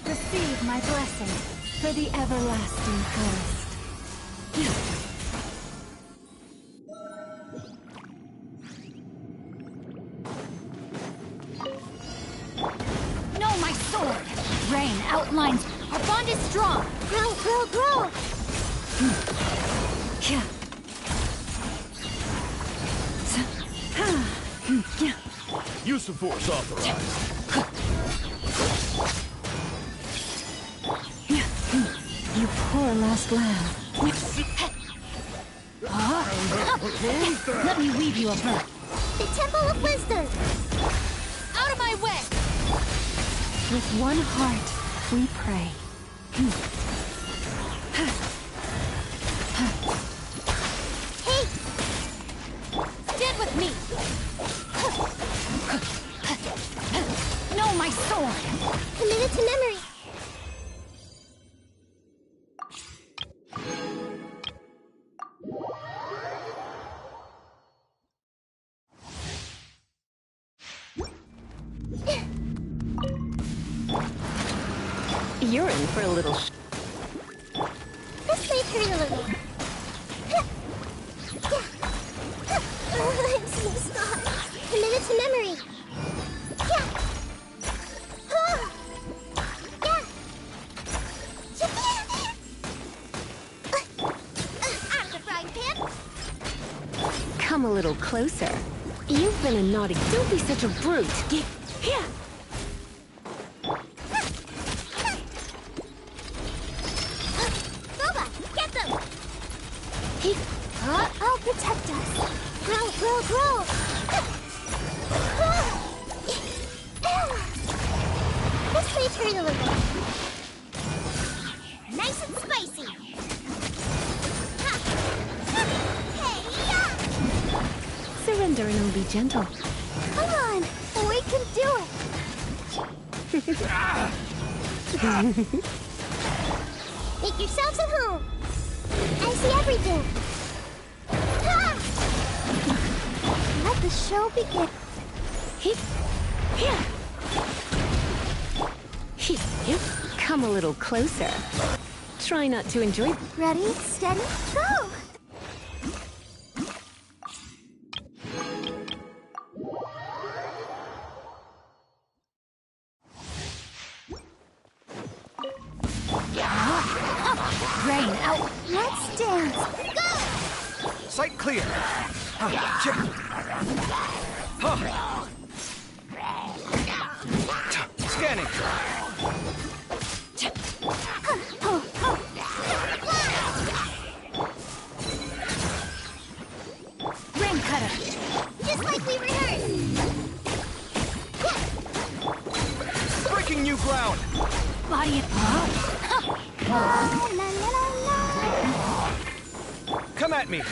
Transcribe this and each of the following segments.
Receive my blessing for the everlasting forest. Know my sword! Rain outlines. Our bond is strong. Grow, grow, grow! Use of force authorized. You poor last lamb. Let me weave you a verse. The Temple of Wisdom! Out of my way! With one heart, we pray. Hey! Stand with me! Know my sword! Committed to memory! You're in for a little This may hurt a little. I'm so sorry. Committed to memory. Out of the frying pan. Come a little closer. You've been a naughty. Don't be such a brute. Get here. Boba, get them. I'll protect us. Grow, grow, grow. This may turn a little. Nice and spicy. Hey, yeah. Surrender and I'll be gentle. Come on, we can do it. Make yourselves at home. I see everything. Let the show begin. Here. Come a little closer. Try not to enjoy. Ready, steady, go! Rain out. Let's dance. Go! Sight clear. Scanning. Rain cutter. Just like we rehearsed. Breaking new ground. Body it. La, la, la, la. Come at me.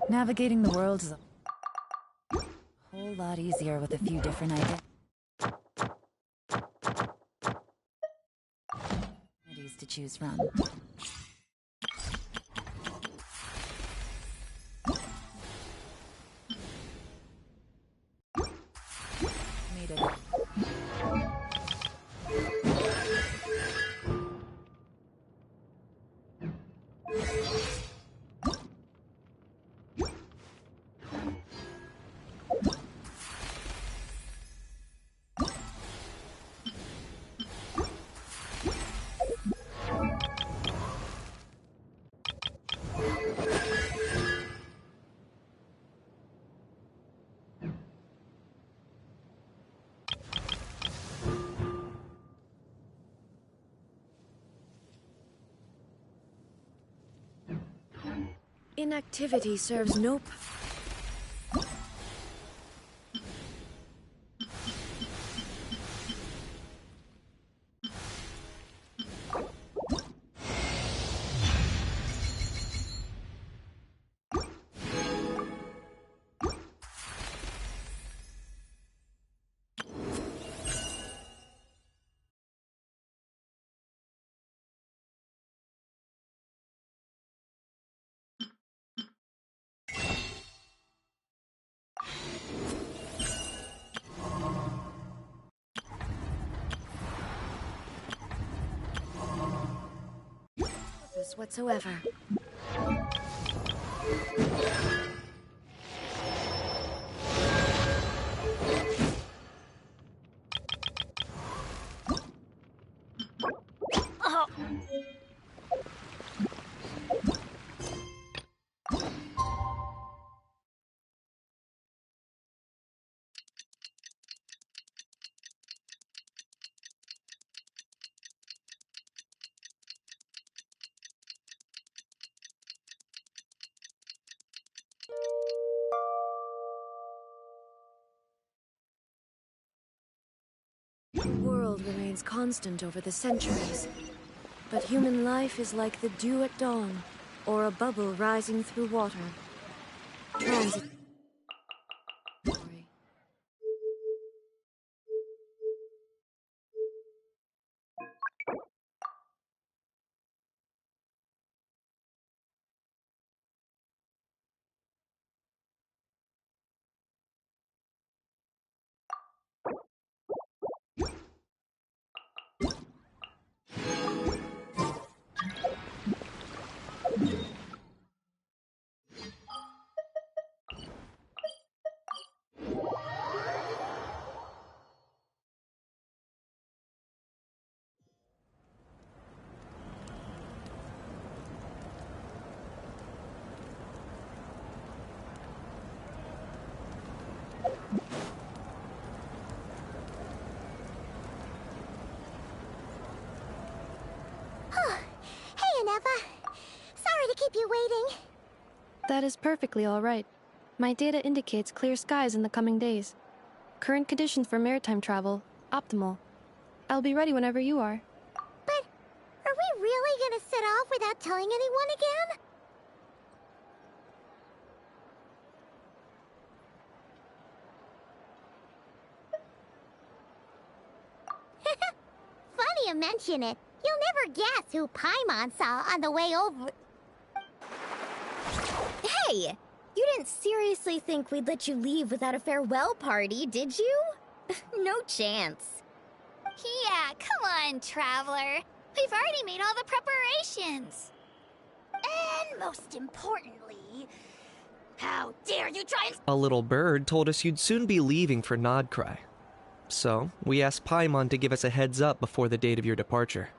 Navigating the world is a whole lot easier with a few different identities to choose from. Made it. Inactivity serves no purpose whatsoever. The world remains constant over the centuries, but human life is like the dew at dawn, or a bubble rising through water. Transitory. Sorry to keep you waiting. That is perfectly all right. My data indicates clear skies in the coming days. Current conditions for maritime travel, optimal. I'll be ready whenever you are. But are we really gonna set off without telling anyone again? Funny you mention it. You'll never guess who Paimon saw on the way over. Hey! You didn't seriously think we'd let you leave without a farewell party, did you? No chance. Yeah, come on, Traveler. We've already made all the preparations. And most importantly, How dare you try and... A little bird told us you'd soon be leaving for Krai. So, we asked Paimon to give us a heads up before the date of your departure.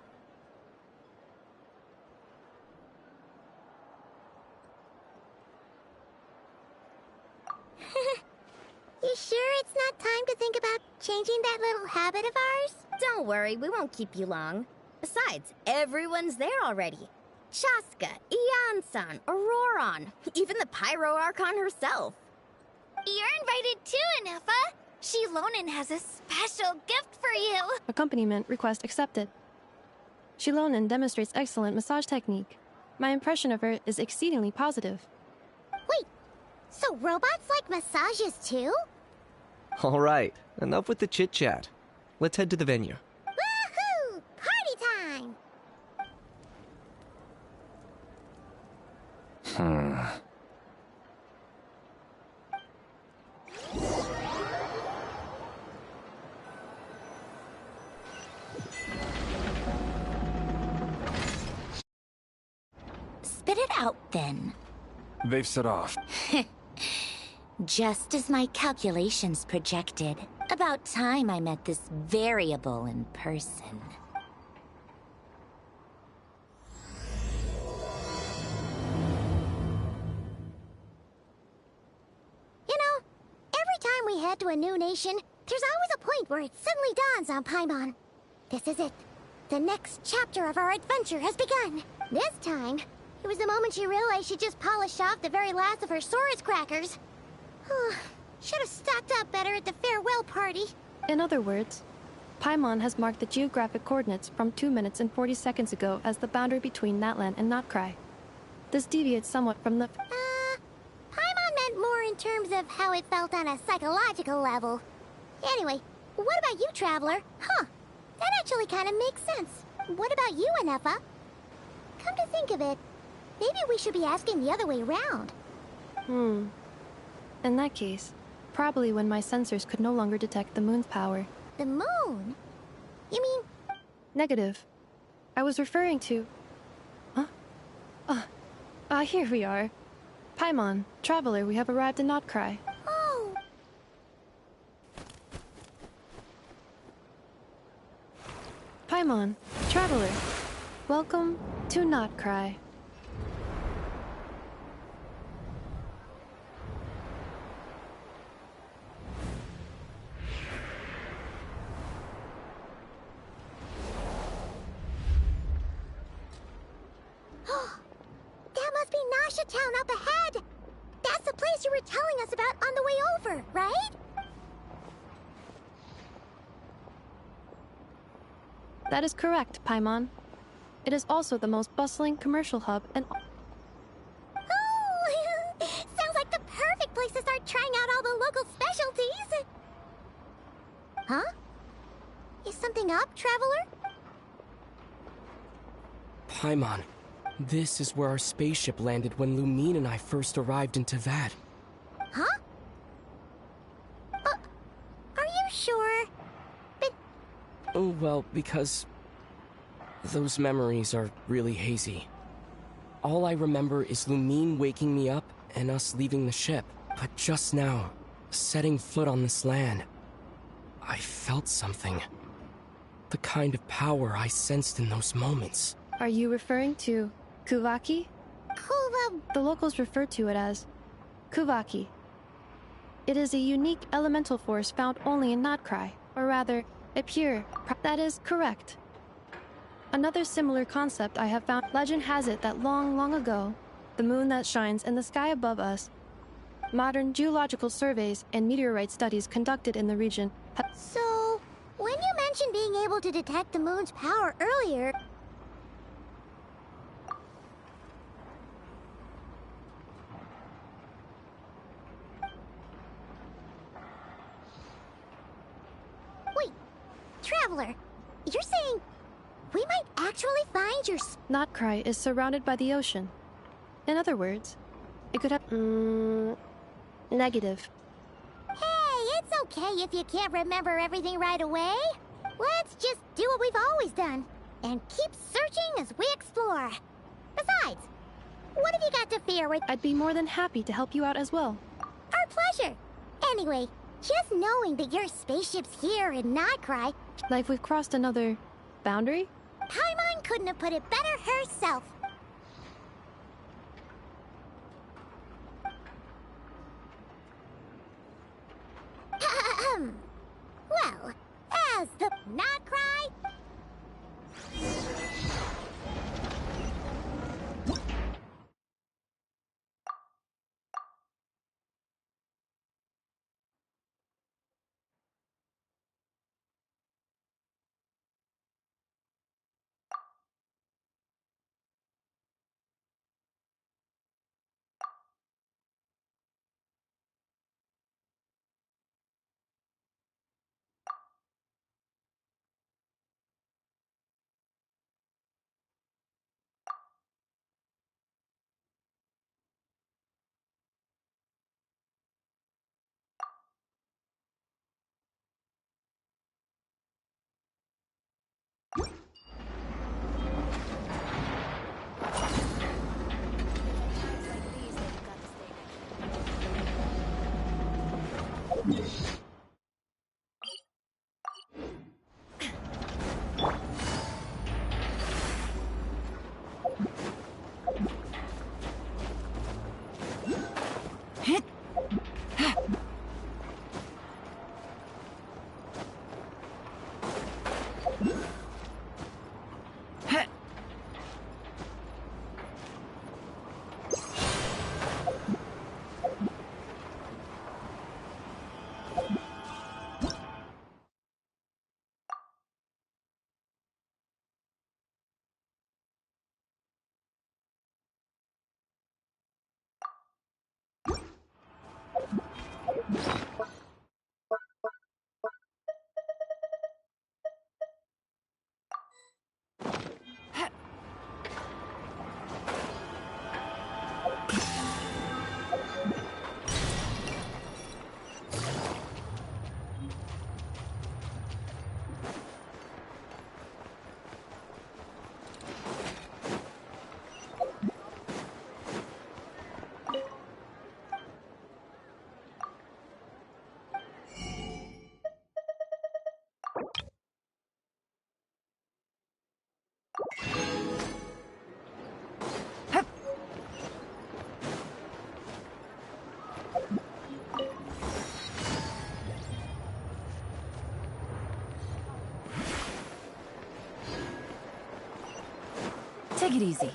You sure it's not time to think about changing that little habit of ours? Don't worry, we won't keep you long. Besides, everyone's there already. Chaska, Ian-san, Auroron, even the Pyro Archon herself. You're invited too, Anefa. Shilonen has a special gift for you. Accompaniment request accepted. Shilonen demonstrates excellent massage technique. My impression of her is exceedingly positive. Wait, so robots like massages too? Alright, enough with the chit-chat. Let's head to the venue. Woohoo! Party time! Spit it out, then. They've set off. Just as my calculations projected. About time I met this variable in person. You know, every time we head to a new nation, there's always a point where it suddenly dawns on Paimon. This is it. The next chapter of our adventure has begun. This time, it was the moment she realized she just polished off the very last of her Saurus crackers. Should have stocked up better at the farewell party. In other words, Paimon has marked the geographic coordinates from 2 minutes and 40 seconds ago as the boundary between Natlan and Krai. This deviates somewhat from the... Paimon meant more in terms of how it felt on a psychological level. Anyway, what about you, Traveler? That actually kind of makes sense. What about you, Anefa? Come to think of it, maybe we should be asking the other way around. In that case, probably when my sensors could no longer detect the moon's power. The moon? You mean... Negative. I was referring to... Here we are. Paimon, Traveler, we have arrived in Krai. Oh! Paimon, Traveler, welcome to Krai. That must be Nasha Town up ahead! That's the place you were telling us about on the way over, right? That is correct, Paimon. It is also the most bustling commercial hub and... Oh! Sounds like the perfect place to start trying out all the local specialties! Huh? Is something up, Traveler? Paimon, this is where our spaceship landed when Lumine and I first arrived in Tavad. Huh? Are you sure? But... Oh, well, because... those memories are really hazy. All I remember is Lumine waking me up and us leaving the ship. But just now, setting foot on this land, I felt something. The kind of power I sensed in those moments. Are you referring to Kuvaki? The locals refer to it as Kuvaki. It is a unique elemental force found only in Krai, or rather, a pure... That is correct. Another similar concept I have found. Legend has it that long, long ago, the moon that shines in the sky above us, modern geological surveys and meteorite studies conducted in the region So, when you mentioned being able to detect the moon's power earlier... Wait, Traveler, you're saying we might actually find your... Krai is surrounded by the ocean. In other words, it could have... negative. Hey, it's okay if you can't remember everything right away. Let's just do what we've always done, and keep searching as we explore. Besides, What have you got to fear with I'd be more than happy to help you out as well. our pleasure? Anyway, just knowing that your spaceship's here in Krai, Like we've crossed another boundary? Paimon couldn't have put it better herself. Well, as the Krai. Take it easy.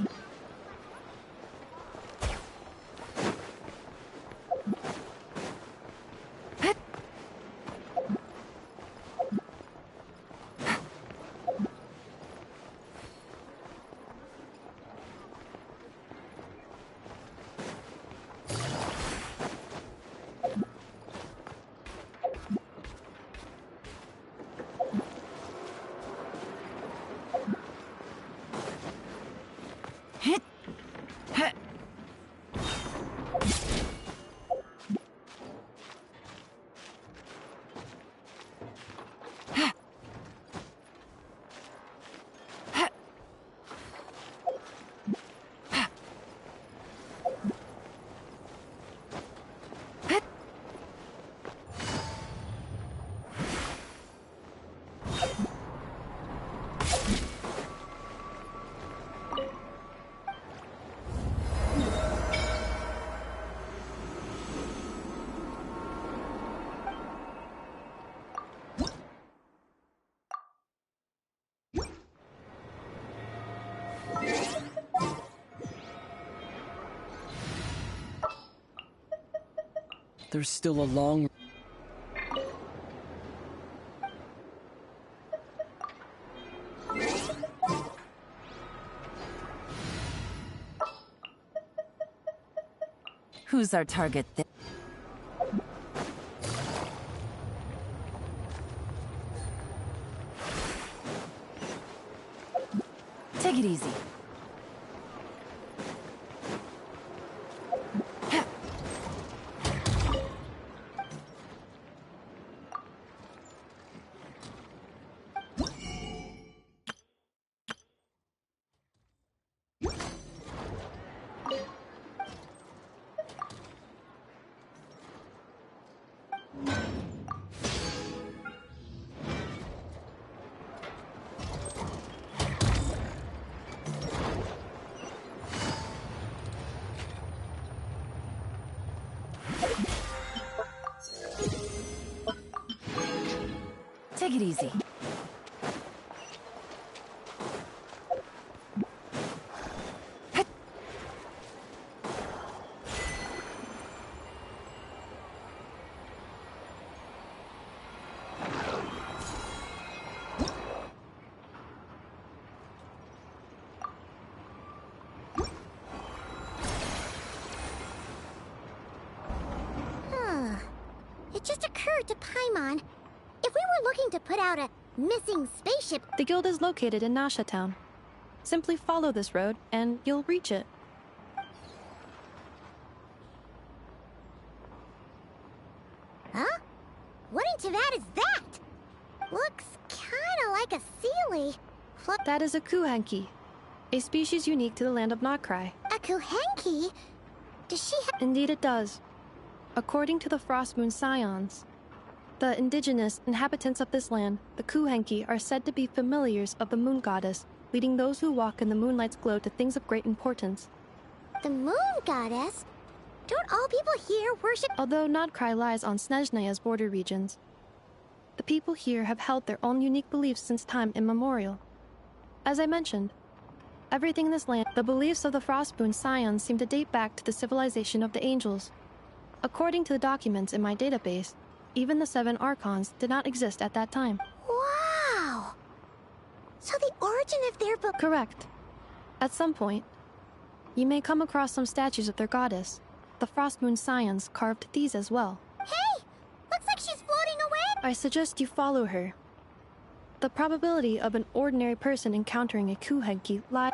There's still a long... Who's our target? Take it easy. Take it easy. It just occurred to Paimon. If we were looking to put out a missing spaceship... The guild is located in Nasha Town. Simply follow this road, and you'll reach it. Huh? What in Tavad is that? Looks kinda like a Sealy. That is a Kuhenki, a species unique to the land of Krai. A Kuhenki? Does she have... Indeed it does. According to the Frost Moon Scions, the indigenous inhabitants of this land, the Kuhenki, are said to be familiars of the moon goddess, leading those who walk in the moonlight's glow to things of great importance. The moon goddess? Don't all people here worship... Although Krai lies on Snezhnaya's border regions, the people here have held their own unique beliefs since time immemorial. As I mentioned, everything in this land, the beliefs of the Frostmoon Scions seem to date back to the civilization of the angels. According to the documents in my database, even the 7 Archons did not exist at that time. Wow! So the origin of their book... Correct. At some point, you may come across some statues of their goddess. The Frostmoon Scions carved these as well. Hey! Looks like she's floating away! I suggest you follow her. The probability of an ordinary person encountering a Kuhenki lies...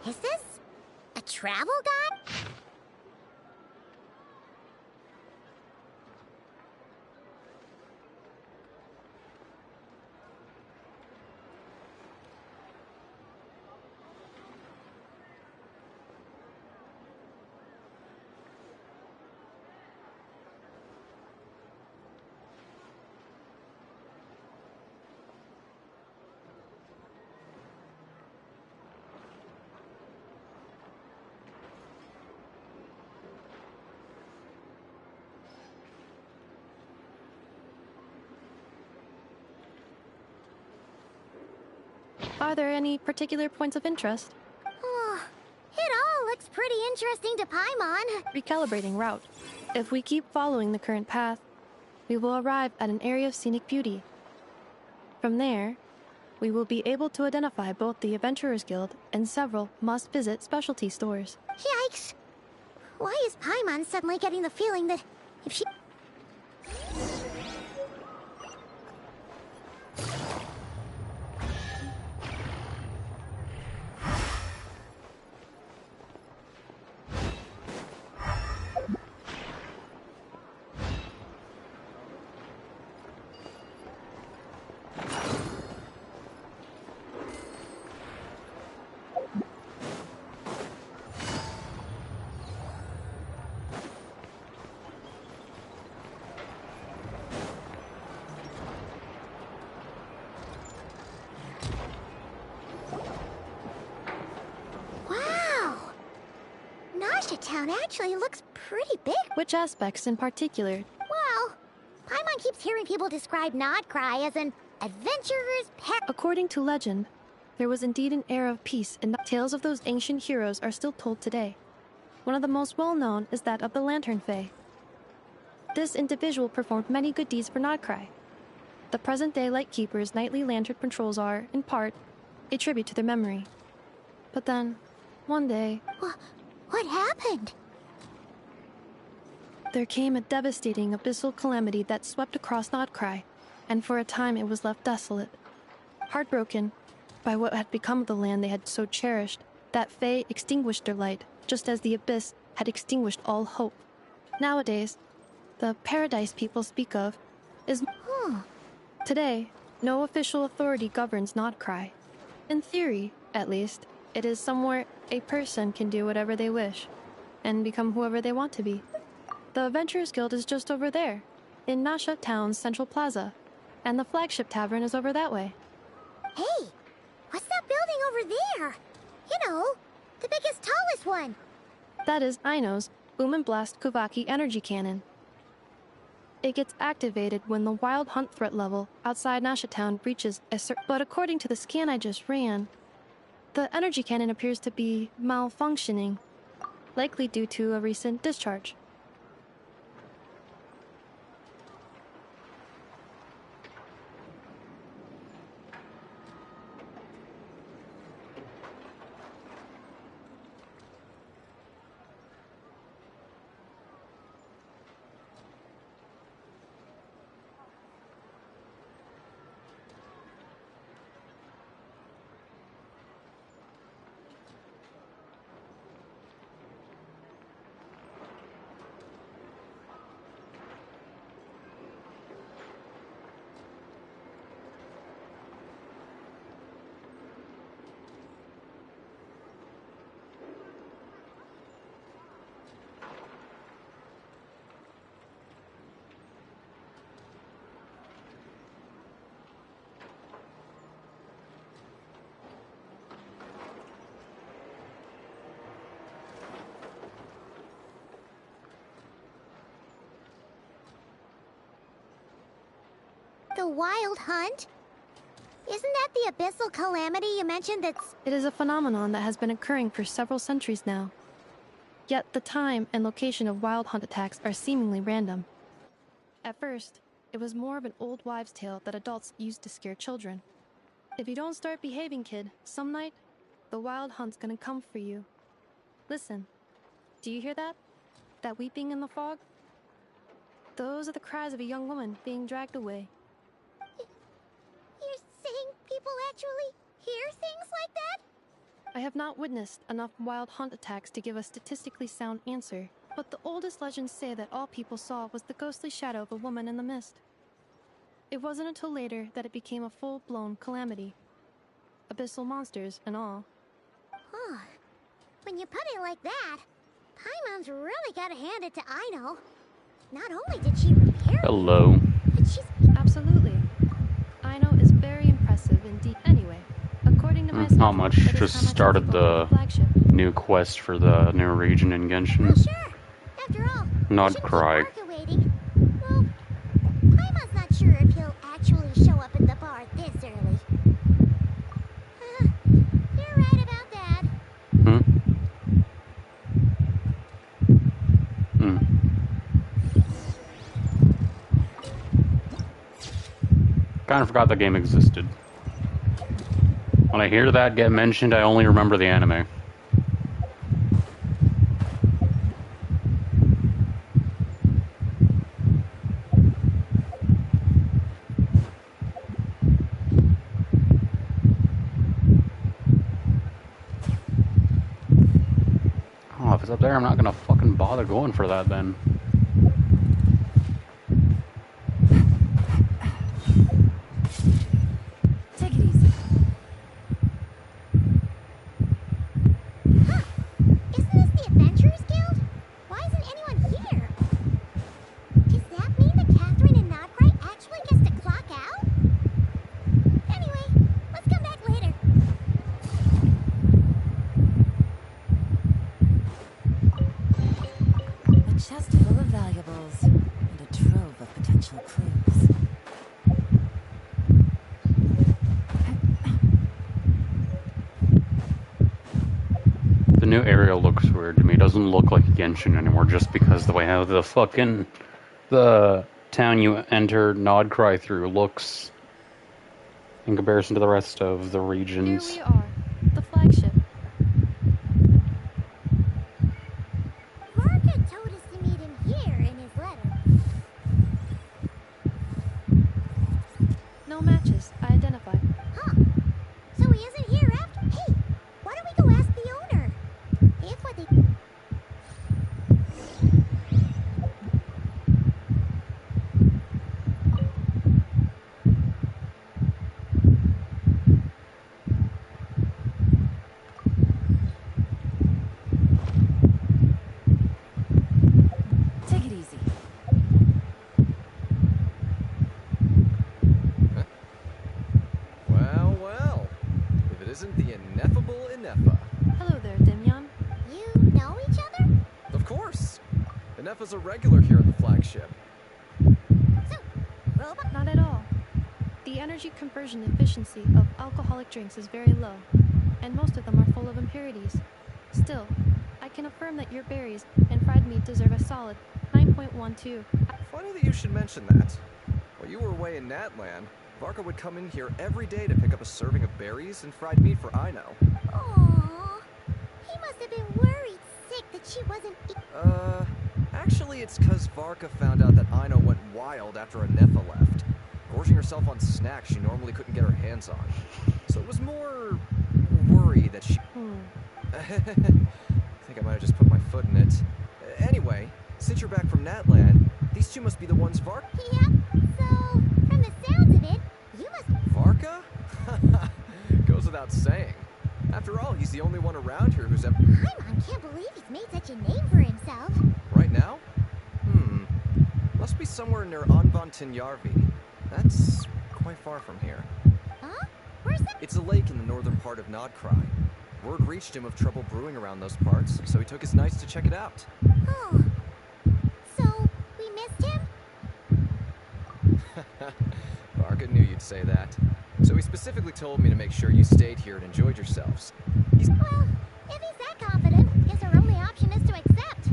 Is this a travel guide? Are there any particular points of interest? Oh, it all looks pretty interesting to Paimon. Recalibrating route. If we keep following the current path, we will arrive at an area of scenic beauty. From there, we will be able to identify both the Adventurers Guild and several must-visit specialty stores. Yikes! Why is Paimon suddenly getting the feeling that if she... Town actually looks pretty big. Which aspects in particular? Well, Paimon keeps hearing people describe Krai as an adventurer's According to legend, there was indeed an era of peace, and tales of those ancient heroes are still told today. One of the most well-known is that of the Lantern Fae. This individual performed many good deeds for Krai. The present-day Lightkeeper's nightly lantern patrols are, in part, a tribute to their memory. But then, one day... What happened? There came a devastating abyssal calamity that swept across Krai, and for a time it was left desolate. Heartbroken by what had become of the land they had so cherished, that Fae extinguished their light, just as the abyss had extinguished all hope. Nowadays, the paradise people speak of is... Today, no official authority governs Krai. In theory, at least, it is somewhere a person can do whatever they wish and become whoever they want to be. The Adventurers Guild is just over there, in Nasha Town's Central Plaza, and the flagship tavern is over that way. Hey, what's that building over there? You know, the biggest, tallest one. That is Aino's Boom and Blast Kuvaki energy cannon. It gets activated when the wild hunt threat level outside Nasha Town reaches a certain... But according to the scan I just ran, the energy cannon appears to be malfunctioning, likely due to a recent discharge. The wild hunt? Isn't that the abyssal calamity you mentioned that's... It is a phenomenon that has been occurring for several centuries now. Yet the time and location of wild hunt attacks are seemingly random. At first, it was more of an old wives' tale that adults used to scare children. If you don't start behaving, kid, some night, the wild hunt's gonna come for you. Listen, do you hear that? That weeping in the fog? Those are the cries of a young woman being dragged away. You're saying people actually hear things like that? I have not witnessed enough wild hunt attacks to give a statistically sound answer, but the oldest legends say that all people saw was the ghostly shadow of a woman in the mist. It wasn't until later that it became a full-blown calamity. Abyssal monsters and all. Huh. When you put it like that, Paimon's really gotta hand it to Aino. Not only did she repair Hello. but she's... Absolutely. Aino is very impressive indeed. Anyway, according to my Not much. it is Just how much started people the on flagship. new quest for the new region in Genshin. Oh, sure. After all, Not we shouldn't Krai. keep Arca waiting. Well, Paimon's not sure if he'll actually show up at the bar this early. You're right about that. Hmm? Hmm. Kind of forgot the game existed. When I hear that get mentioned, I only remember the anime. Oh, if it's up there, I'm not gonna fucking bother going for that then. Take it easy. Huh. Isn't this the Adventurers Guild? Why isn't anyone here? Does that mean that Catherine and Nodbright actually gets to clock out? Anyway, let's come back later. A chest full of valuables and a trove of potential clues. The new area looks weird to me. It doesn't look like Genshin anymore just because the way how the town you enter Nodcry through looks in comparison to the rest of the Here regions. we are, the flagship. Varga told us to meet him here in his letter. No matches, I identify. Huh. So he isn't here after... Hey, why don't we go ask the owner? If what they... isn't the ineffable Ineffa. Hello there, Dimyon. You know each other? Of course! Ineffa's a regular here at the flagship. So, robot? Not at all. The energy conversion efficiency of alcoholic drinks is very low, and most of them are full of impurities. Still, I can affirm that your berries and fried meat deserve a solid 9.12. Funny that you should mention that. While you were away in Natland, Varka would come in here every day to pick up a serving of berries and fried meat for Aino. Aww. He must have been worried sick that she wasn't. Actually, it's because Varka found out that Aino went wild after Ineffa left, gorging herself on snacks she normally couldn't get her hands on. So it was more worry that she. I think I might have just put my foot in it. Anyway, since you're back from Natland, these two must be the ones Varka. Yep. So, from the sounds of it, you must. Varka? Goes without saying. After all, he's the only one around here who's ever. Paimon can't believe he's made such a name for himself. Right now? Must be somewhere near Anvantinyarvi. That's quite far from here. Huh? Where's that? It's a lake in the northern part of Nodkrai. Word reached him of trouble brewing around those parts, so he took his knights to check it out. Oh. So, we missed him? Varka knew you'd say that. So he specifically told me to make sure you stayed here and enjoyed yourselves. Well, if he's that confident, guess our only option is to accept.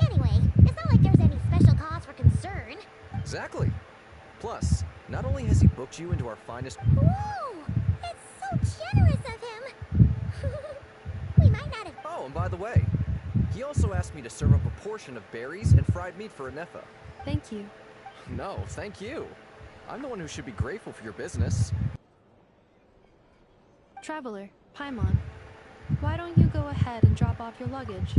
Anyway, it's not like there's any special cause for concern. Exactly. Plus, not only has he booked you into our finest. Whoa! It's so generous of him! We might not have. Oh, and by the way, he also asked me to serve up a portion of berries and fried meat for Ineffa. Thank you. No, thank you. I'm the one who should be grateful for your business. Traveler, Paimon, why don't you go ahead and drop off your luggage?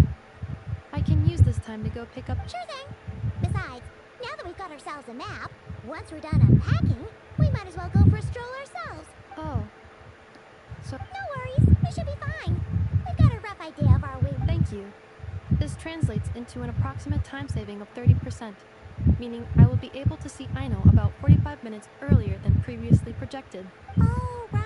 I can use this time to go pick up. Sure thing. Besides, now that we've got ourselves a map, once we're done unpacking, we might as well go for a stroll ourselves. Oh. So. No worries, we should be fine. We've got a rough idea of our way. Thank you. This translates into an approximate time saving of 30%, meaning I will be able to see Aino about 45 minutes earlier than previously projected. Oh, right.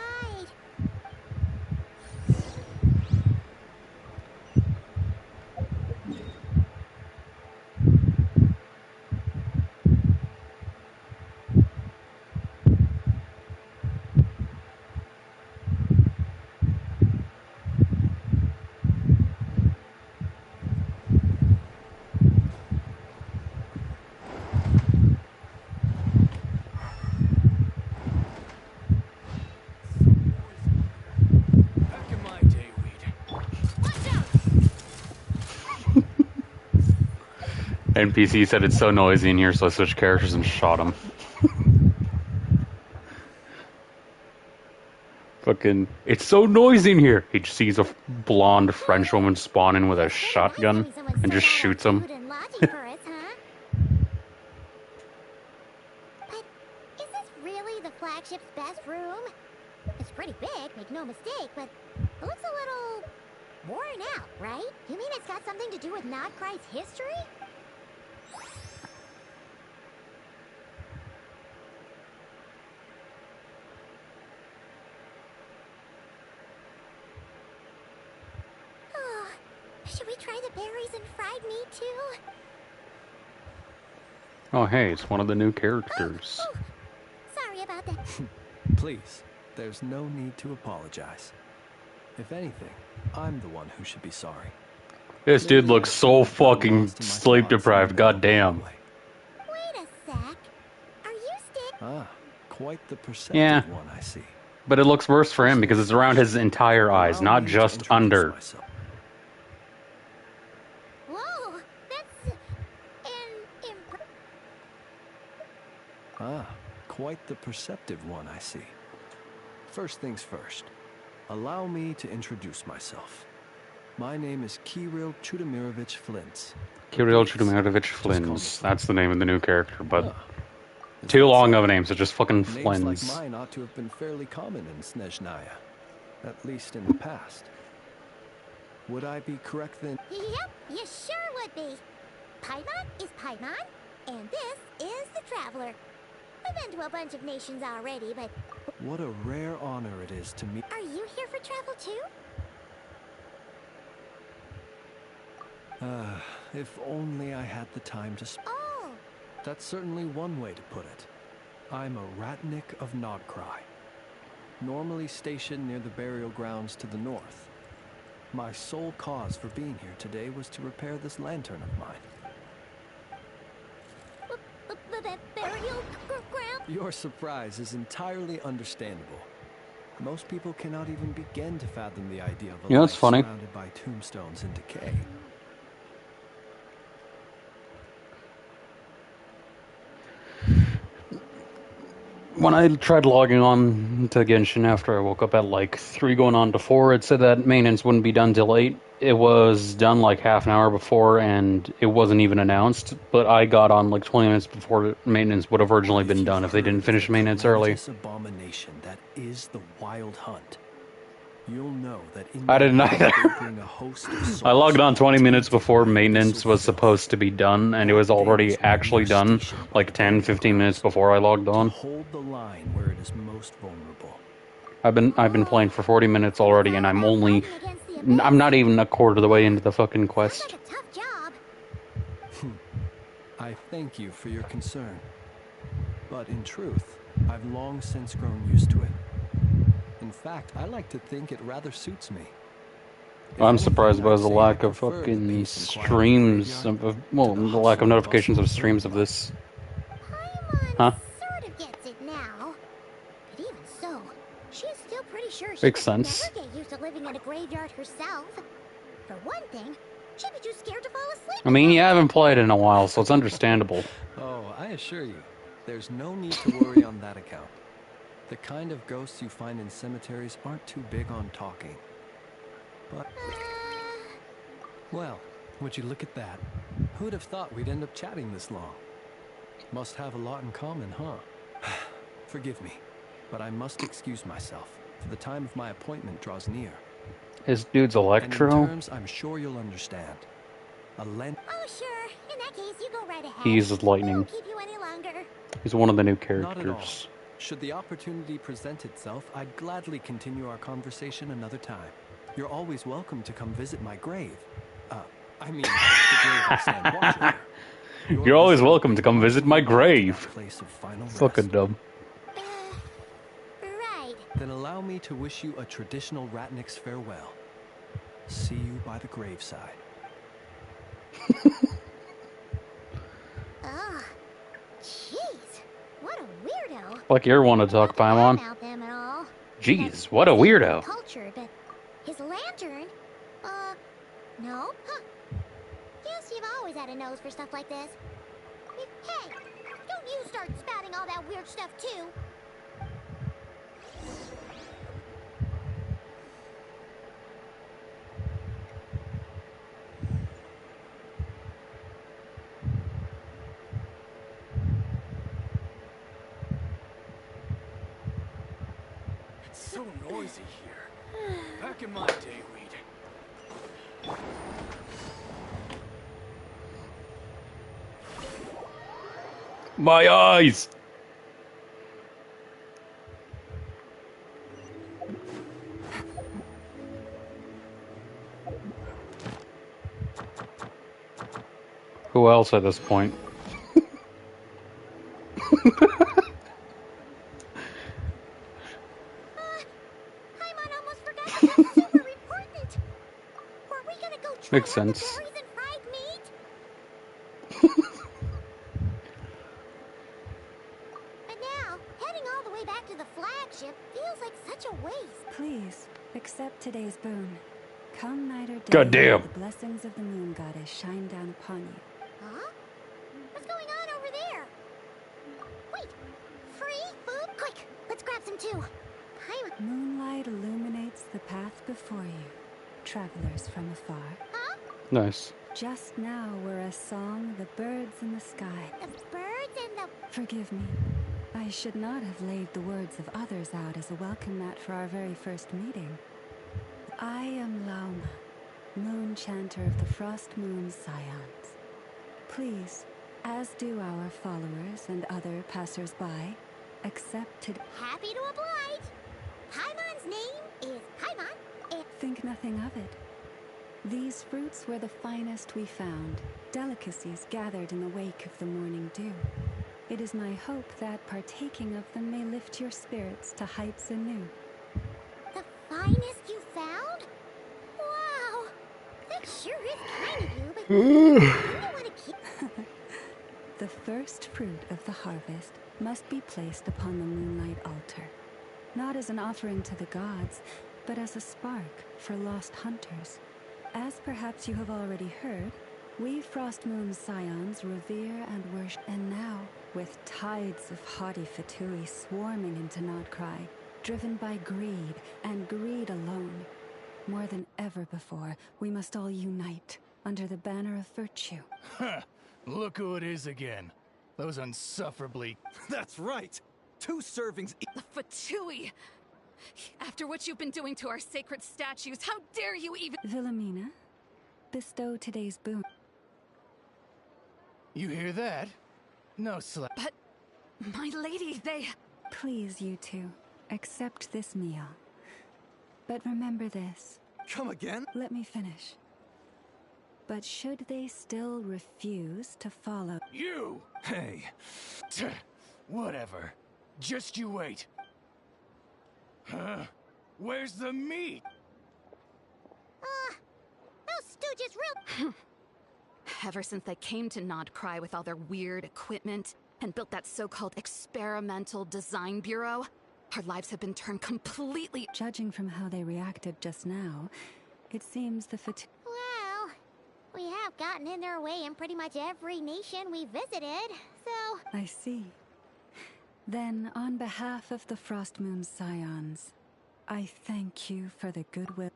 Back in my day, NPC said it's so noisy in here, so I switched characters and shot him. Fucking, it's so noisy in here. He just sees a blonde French woman spawn in with a shotgun and just shoots him. Food and lodging for us, huh? But is this really the flagship's best room? It's pretty big, make no mistake, but it looks a little worn out, right? You mean it's got something to do with Nodkrai's history? Oh, should we try the berries and fried meat too? Oh hey, it's one of the new characters. Oh, sorry about that. Please, there's no need to apologize. If anything, I'm the one who should be sorry. This dude looks so fucking sleep deprived, goddamn. Wait a sec. Are you stick? Ah, quite the perceptive Yeah. one, I see. But it looks worse for him because it's around his entire eyes, Allow not me to just introduce under. myself. Whoa, that's Ah, quite the perceptive one, I see. First things first, allow me to introduce myself. My name is Kirill Chudamirovich Flintz. Kirill Chudamirovich Flins. That's the name of the new character, but Ah, is too that long so? of a name, so just fucking Names Flins. like mine ought to have been fairly common in Snezhnaya, at least in the past. Would I be correct then? Yep, you sure would be. Paimon is Paimon, and this is the Traveler. We've been to a bunch of nations already, but What a rare honor it is to meet. are you here for for travel too? If only I had the time to Oh, That's certainly one way to put it. I'm a Ratnik of Nodkrai, normally stationed near the burial grounds to the north. My sole cause for being here today was to repair this lantern of mine. burial ground? Your surprise is entirely understandable. Most people cannot even begin to fathom the idea of a You know, it's life funny. surrounded by tombstones and decay. When I tried logging on to Genshin after I woke up at like 3 going on to 4, it said that maintenance wouldn't be done till 8. It was done like half an hour before and it wasn't even announced, but I got on like 20 minutes before maintenance would have originally been done if they didn't finish maintenance early. This abomination that is the Wild Hunt. You'll know that in I didn't either. bring a host of I logged on souls 20 minutes before tainted by maintenance was abyssal supposed to be done, and it was already actually done, like 10, 15 minutes before I logged on. Hold the line where it is most vulnerable. I've been playing for 40 minutes already, and I'm not even a quarter of the way into the fucking quest. Sounds like a tough job. I thank you for your concern. But in truth, I've long since grown used to it. In fact, I like to think it rather suits me. I'm surprised by the lack of fucking streams well, the lack of notifications of streams of this. Paimon Huh? sort of gets it now. But even so, she's still pretty sure she Makes could sense. never get used to living in a graveyard herself. For one thing, she'd be too scared to fall asleep. I mean, you haven't played in a while, so it's understandable. Oh, I assure you, there's no need to worry on that account. The kind of ghosts you find in cemeteries aren't too big on talking. But, well, would you look at that? Who'd have thought we'd end up chatting this long? Must have a lot in common, huh? Forgive me, but I must excuse myself, for the time of my appointment draws near. His dude's And in Electro. terms I'm sure you'll understand. A lent Oh, sure. In that case, you go right ahead. He uses We lightning. won't keep you any longer. He's one of the new Not at all. characters. Should the opportunity present itself, I'd gladly continue our conversation another time. You're always welcome to come visit my grave. I mean, the grave I stand watch over. You're always welcome to come visit my grave. Place of final rest. Fucking dumb. Right. Then allow me to wish you a traditional Ratnik's farewell. See you by the graveside. Ugh. Jeez. What a weirdo. Like you want to talk, Paimon. About them and all. Jeez, what a weirdo. Culture, but his lantern? No? Huh. Guess you've always had a nose for stuff like this. Hey, don't you start spouting all that weird stuff too. It's so noisy here. Back in my day, we'd... My eyes! Who else at this point? Paimon almost forgot something super important. Were we gonna go try Makes out the sense. berries and fried meat? But now, heading all the way back to the flagship feels like such a waste. Please, accept today's boon. Come night or day, Goddamn. the blessings of the moon goddess shine down upon you. Huh? What's going on over there? Wait, free food? Quick, let's grab some too. Paimon, Moonlight illuminates the path before you, travelers from afar. huh? Nice. Just now were a song the birds in the sky. The birds and the... Forgive me. I should not have laid the words of others out as a welcome mat for our very first meeting. I am Lauma, moon chanter of the Frost Moon Scions. Please, as do our followers and other passers-by, accept today. Happy to oblige. Paimon's name is Paimon, Think nothing of it. These fruits were the finest we found, delicacies gathered in the wake of the morning dew. It is my hope that partaking of them may lift your spirits to heights anew. The finest you found? Wow! That sure is kind of you, but wouldn't you want to keep... The first fruit of the harvest must be placed upon the moonlight altar. Not as an offering to the gods, but as a spark for lost hunters. As perhaps you have already heard, we Frostmoon scions revere and worship. And now, with tides of haughty Fatui swarming into Nodcry, driven by greed, and greed alone, more than ever before, we must all unite under the banner of virtue. Huh. Look who it is again. Those unsufferably... That's right! 2 servings each. The Fatui! After what you've been doing to our sacred statues, how dare you even— Wilhelmina, bestow today's boon. You hear that? No slap. But, my lady, they— Please, you two, accept this meal. But remember this. Come again? Let me finish. But should they still refuse to follow— You! Hey. Whatever. Just you wait. Huh? Where's the meat? Those stooges real... Ever since they came to Nodcry with all their weird equipment and built that so-called experimental design bureau, our lives have been turned completely— Judging from how they reacted just now, it seems the Well, we have gotten in their way in pretty much every nation we visited, so... I see. Then, on behalf of the Frostmoon scions, I thank you for the goodwill.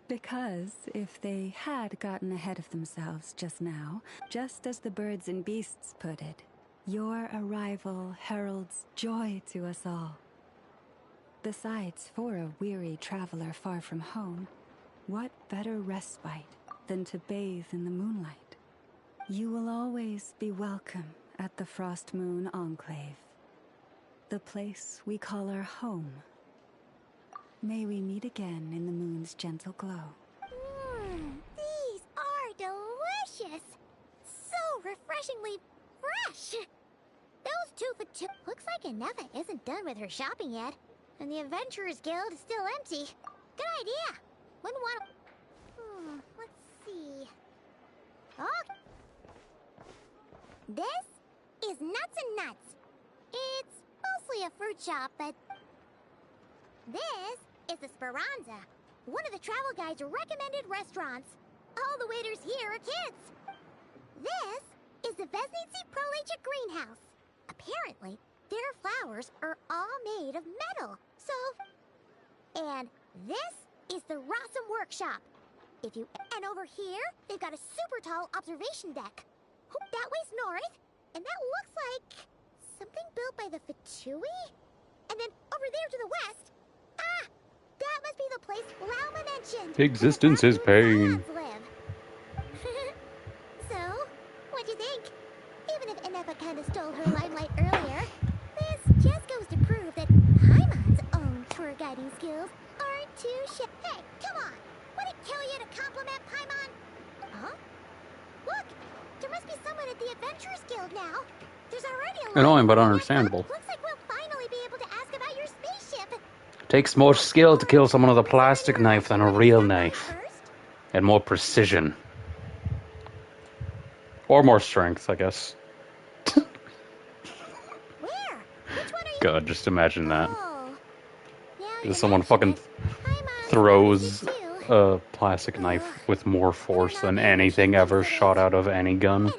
Because if they had gotten ahead of themselves just now, just as the birds and beasts put it, your arrival heralds joy to us all. Besides, for a weary traveler far from home, what better respite than to bathe in the moonlight? You will always be welcome at the Frostmoon Enclave, the place we call our home. May we meet again in the moon's gentle glow. These are delicious! So refreshingly fresh! Those 2 for 2... Looks like Anefa isn't done with her shopping yet, and the Adventurers Guild is still empty. Good idea! Wouldn't want to... let's see... Oh! This is Nuts and Nuts. It's mostly a fruit shop, but... This is the Speranza, one of the travel guide's recommended restaurants. All the waiters here are kids. This is the Vesnitsi Prolecha greenhouse. Apparently, their flowers are all made of metal, so... And this is the Rossum Workshop. If you... And over here, they've got a super tall observation deck. That way's north, and that looks like... something built by the Fatui? And then over there to the west... Ah! That must be the place Lauma mentioned! Existence is pain. So, what'd you think? Even if Anefa kinda stole her limelight earlier, this just goes to prove that Paimon's own tour guiding skills aren't too shit. Hey, come on! Would it kill you to compliment Paimon? Huh? Look! There must be someone at the Adventurers Guild now. There's already a lot. Annoying but understandable. Looks like we'll finally be able to ask about your spaceship. Takes more skill to kill someone with a plastic knife than a real knife. And more precision. Or more strength, I guess. Where? Which one are you? God, just imagine that. Oh. If someone fucking throws a plastic knife with more force than anything ever shot out of any gun.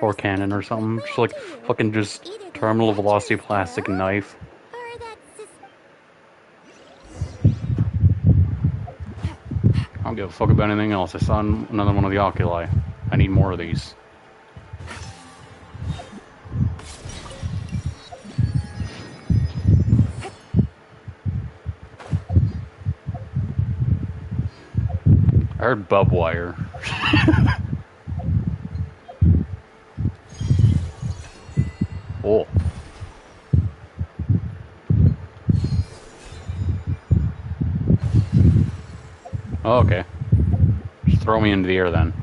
Or cannon or something. Just like fucking just terminal velocity plastic knife. I don't give a fuck about anything else. I saw another one of the oculi. I need more of these. I heard bub wire. Oh. Oh, okay. Just throw me into the air then.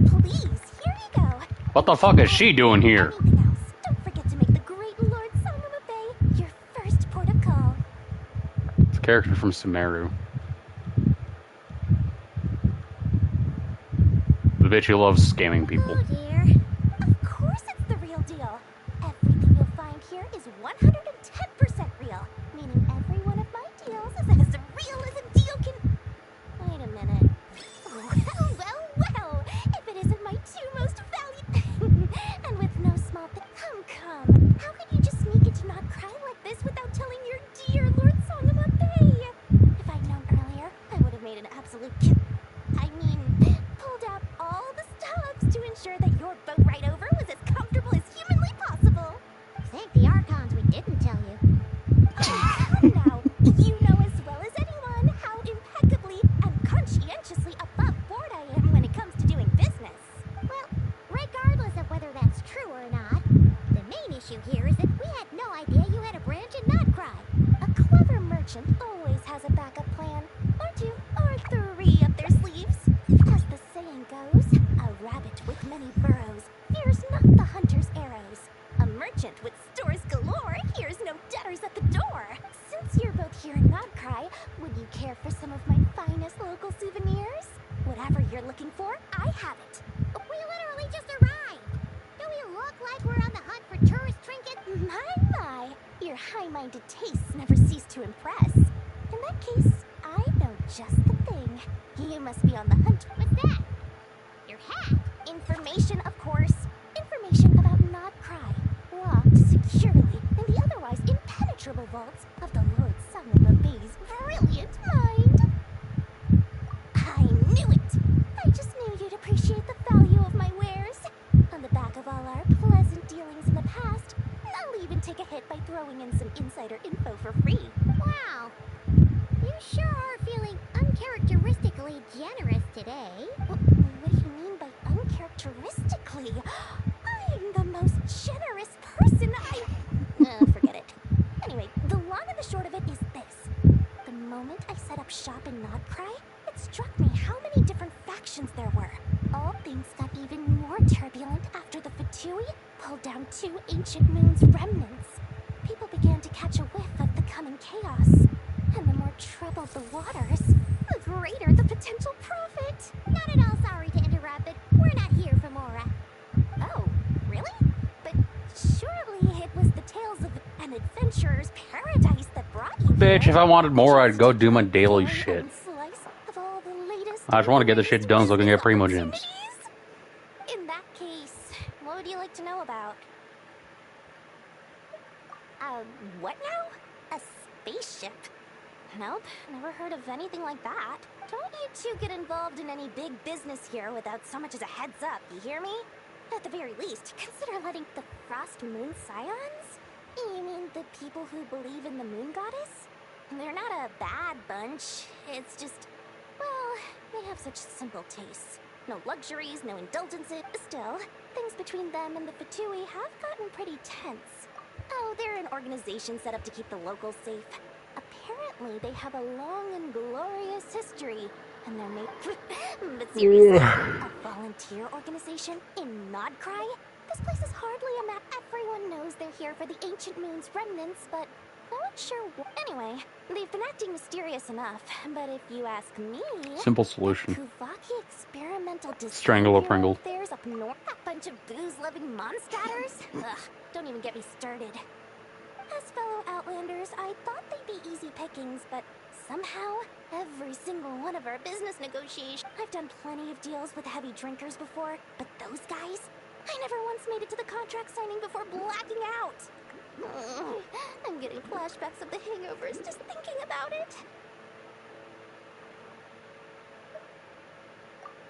Please, here you go. What the fuck is she doing here? Anything else, don't forget to make the great Lord Sangama Bay your first port of call. It's a character from Sumeru. The bitch who loves scamming people. Oh dear. Of course it's the real deal. Everything you'll find here is 110% real. Meaning every one of my deals is as real as a deal can... Wait a minute. Well. If it isn't my two most valued... and with no small... Come. How could you just sneak into Not Cry like this without telling your dear Lord Sangama Bay? If I'd known earlier, I would have made an absolute... pulled out all the stops to ensure that your boat ride over was as comfortable as humanly possible. Thank the Archons we didn't tell you. Oh, come now. You know as well as anyone how impeccably and conscientiously above board I am when it comes to doing business. Well, regardless of whether that's true or not, the main issue here is that we had no idea you had a branch in Not Cry. A clever merchant always has a backup plan, or two, or three up their sleeves. As the saying goes, a rabbit with many burrows fears not the hunter's arrows. A merchant with stores galore hears no debtors at the door. Since you're both here in Not Cry, would you care for some of my finest local souvenirs? Whatever you're looking for, I have it. We literally just arrived. Do we look like we're on the hunt for tourist trinkets? My. Your high-minded tastes never cease to impress. In that case, I know just the thing. You must be on the hunt. What's that? Your hat? Information, of course. Information about Not Cry. Locked securely in the otherwise impenetrable vaults of the Lord Sangama Bay's brilliant mind. I knew it! I just knew you'd appreciate the value of my wares. On the back of all our pleasant dealings in the past, I'll even take a hit by throwing in some insider info for free. Wow. You sure are feeling uncharacteristically generous today. What do you mean by uncharacteristically? I'm the most generous person forget it. Anyway, the long and the short of it is this. The moment I set up shop in Not Cry, it struck me how many different factions there were. All things got even more turbulent after the Fatui pulled down 2 ancient moon's remnants. People began to catch a whiff of the coming chaos. And the more troubled the waters, the greater the potential profit. Not at all sorry to interrupt, but we're not here for Mora. Oh, really? But surely it was the tales of an adventurer's paradise that brought you Bitch, here. if I wanted more, I'd go do my daily shit. Slice of all the latest I just want to get this shit done so I can get Primo Gems. In that case, what would you like to know about? What now? A spaceship? Nope, never heard of anything like that. Don't you two get involved in any big business here without so much as a heads up, you hear me? At the very least, consider letting the Frost Moon Scions? You mean the people who believe in the Moon Goddess? They're not a bad bunch, it's just... well, they have such simple tastes. No luxuries, no indulgences. Still, things between them and the Fatui have gotten pretty tense. Oh, they're an organization set up to keep the locals safe. Apparently, they have a long and glorious history, and they're made... but seriously, a volunteer organization in Not Cry? This place is hardly a map. Everyone knows they're here for the Ancient Moon's remnants, but no one's sure Anyway, they've been acting mysterious enough, but if you ask me... Simple solution. Kuvaki experimental Strangle a Pringle. There's up north, a bunch of booze-loving monsters? Ugh, don't even get me started. As fellow Outlanders, I thought they'd be easy pickings, but somehow, every single one of our business negotiations... I've done plenty of deals with heavy drinkers before, but those guys... I never once made it to the contract signing before blacking out. I'm getting flashbacks of the hangovers just thinking about it.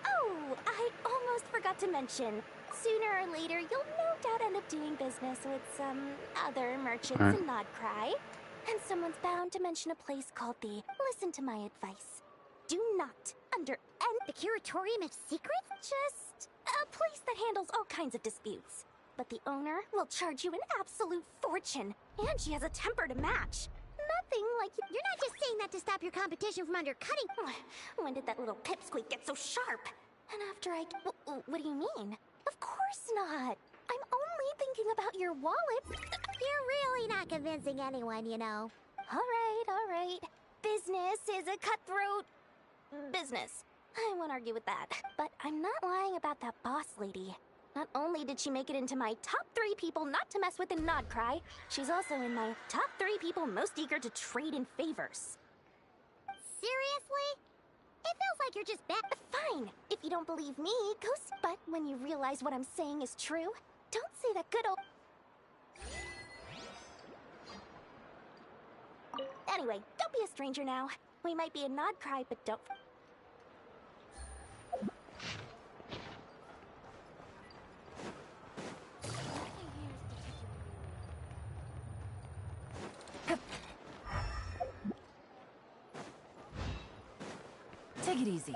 Oh, I almost forgot to mention. Sooner or later, you'll no doubt end up doing business with some other merchants in Not Cry. And someone's bound to mention a place called the Listen to My Advice. Do not, under the Curatorium of Secrets? Just a place that handles all kinds of disputes. But the owner will charge you an absolute fortune, and she has a temper to match. Nothing like you. You're not just saying that to stop your competition from undercutting. When did that little pipsqueak get so sharp? And after what do you mean? Of course not. I'm only thinking about your wallet. You're really not convincing anyone, you know. All right. Business is a cutthroat business. I won't argue with that. But I'm not lying about that boss lady. Not only did she make it into my top 3 people not to mess with in Nodcry, she's also in my top 3 people most eager to trade in favors. Seriously? It feels like you're just Fine, if you don't believe me, go but when you realize what I'm saying is true, don't say that good old... Anyway, don't be a stranger now. We might be in Nodcry, but don't... Take it easy.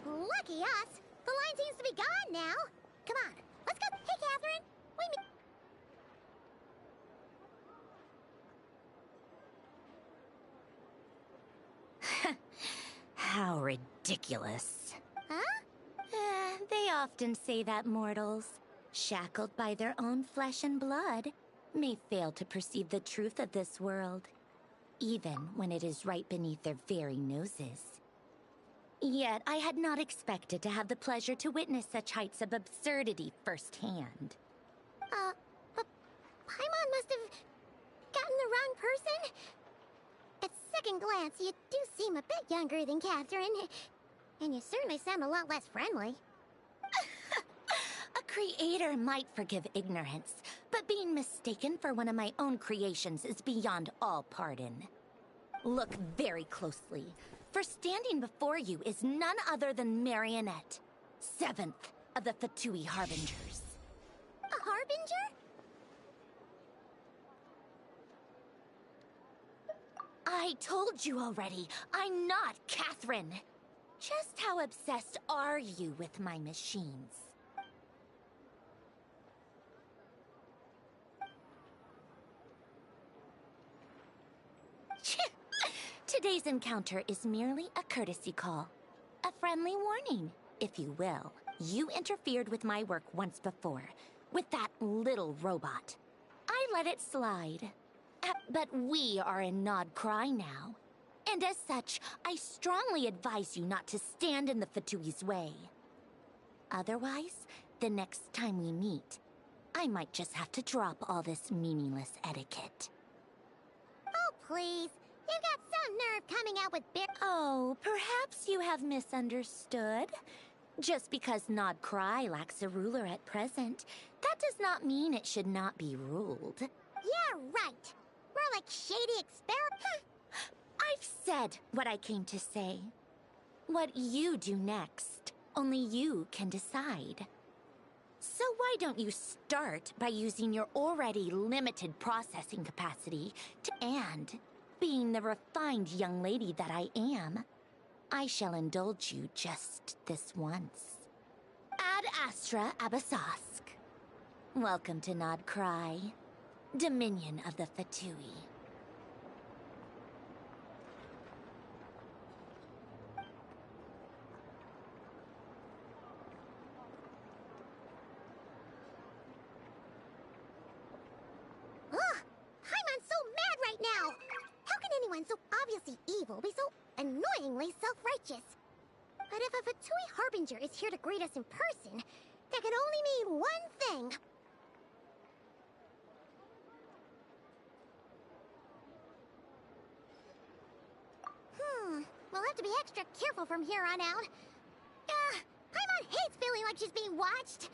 Lucky us! The line seems to be gone now. Come on, let's go. Hey, Catherine. Wait a How ridiculous. Huh? They often say that mortals, shackled by their own flesh and blood, may fail to perceive the truth of this world, even when it is right beneath their very noses. Yet I had not expected to have the pleasure to witness such heights of absurdity firsthand. But Paimon must have gotten the wrong person. At second glance, you do seem a bit younger than Catherine. And you certainly sound a lot less friendly. A creator might forgive ignorance, but being mistaken for one of my own creations is beyond all pardon. Look very closely, for standing before you is none other than Marionette, 7th of the Fatui Harbingers. A Harbinger? I told you already, I'm not Catherine. Just how obsessed are you with my machines? Today's encounter is merely a courtesy call. A friendly warning, if you will. You interfered with my work once before, with that little robot. I let it slide. But we are in Nodcry now. And as such, I strongly advise you not to stand in the Fatui's way. Otherwise, the next time we meet, I might just have to drop all this meaningless etiquette. Oh, please. You've got some nerve coming out with Oh, perhaps you have misunderstood. Just because Nodcry lacks a ruler at present, that does not mean it should not be ruled. Yeah, right. We're like shady experiment. I've said what I came to say. What you do next, only you can decide. So why don't you start by using your already limited processing capacity and, being the refined young lady that I am, I shall indulge you just this once. Ad Astra Abyssosque. Welcome to Nodcry, Dominion of the Fatui. Ugh! Paimon's so mad right now! How can anyone so obviously evil be so annoyingly self-righteous? But if a Fatui Harbinger is here to greet us in person, that can only mean one thing. We'll have to be extra careful from here on out. Paimon hates feeling like she's being watched.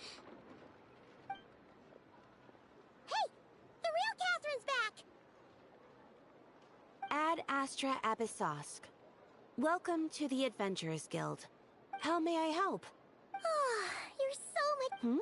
Hey! The real Catherine's back! Ad Astra Abyssosque. Welcome to the Adventurers Guild. How may I help? Hmm?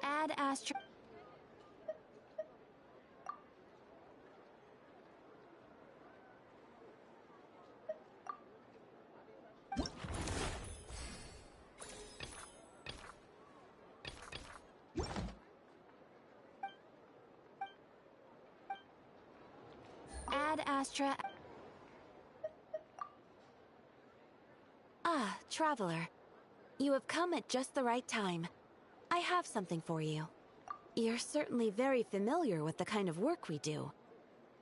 Ad Astra. Ad Astra. Ah, Traveler. You have come at just the right time. I have something for you. You're certainly very familiar with the kind of work we do.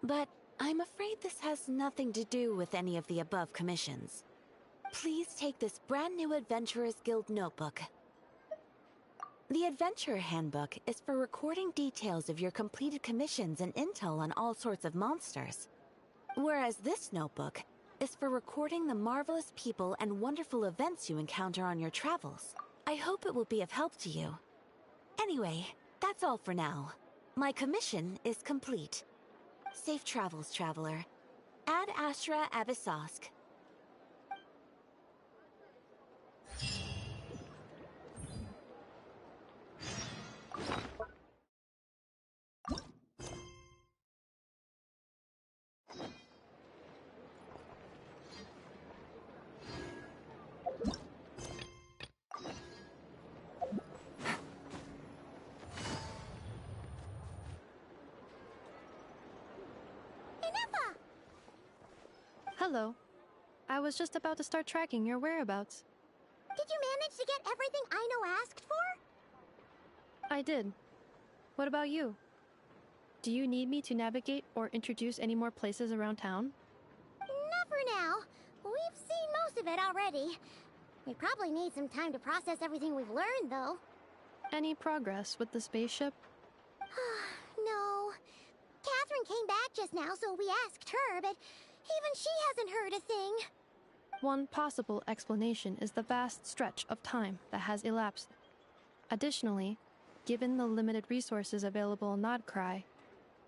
But I'm afraid this has nothing to do with any of the above commissions. Please take this brand new Adventurers Guild notebook. The Adventurer Handbook is for recording details of your completed commissions and intel on all sorts of monsters. Whereas this notebook is for recording the marvelous people and wonderful events you encounter on your travels. I hope it will be of help to you. Anyway, that's all for now. My commission is complete. Safe travels, Traveler. Ad Astra Abyssosque. Hello. I was just about to start tracking your whereabouts. Did you manage to get everything Aino asked for? I did. What about you? Do you need me to navigate or introduce any more places around town? Not for now. We've seen most of it already. We probably need some time to process everything we've learned, though. Any progress with the spaceship? No. Catherine came back just now, so we asked her, but even she hasn't heard a thing. One possible explanation is the vast stretch of time that has elapsed. Additionally, given the limited resources available in Krai,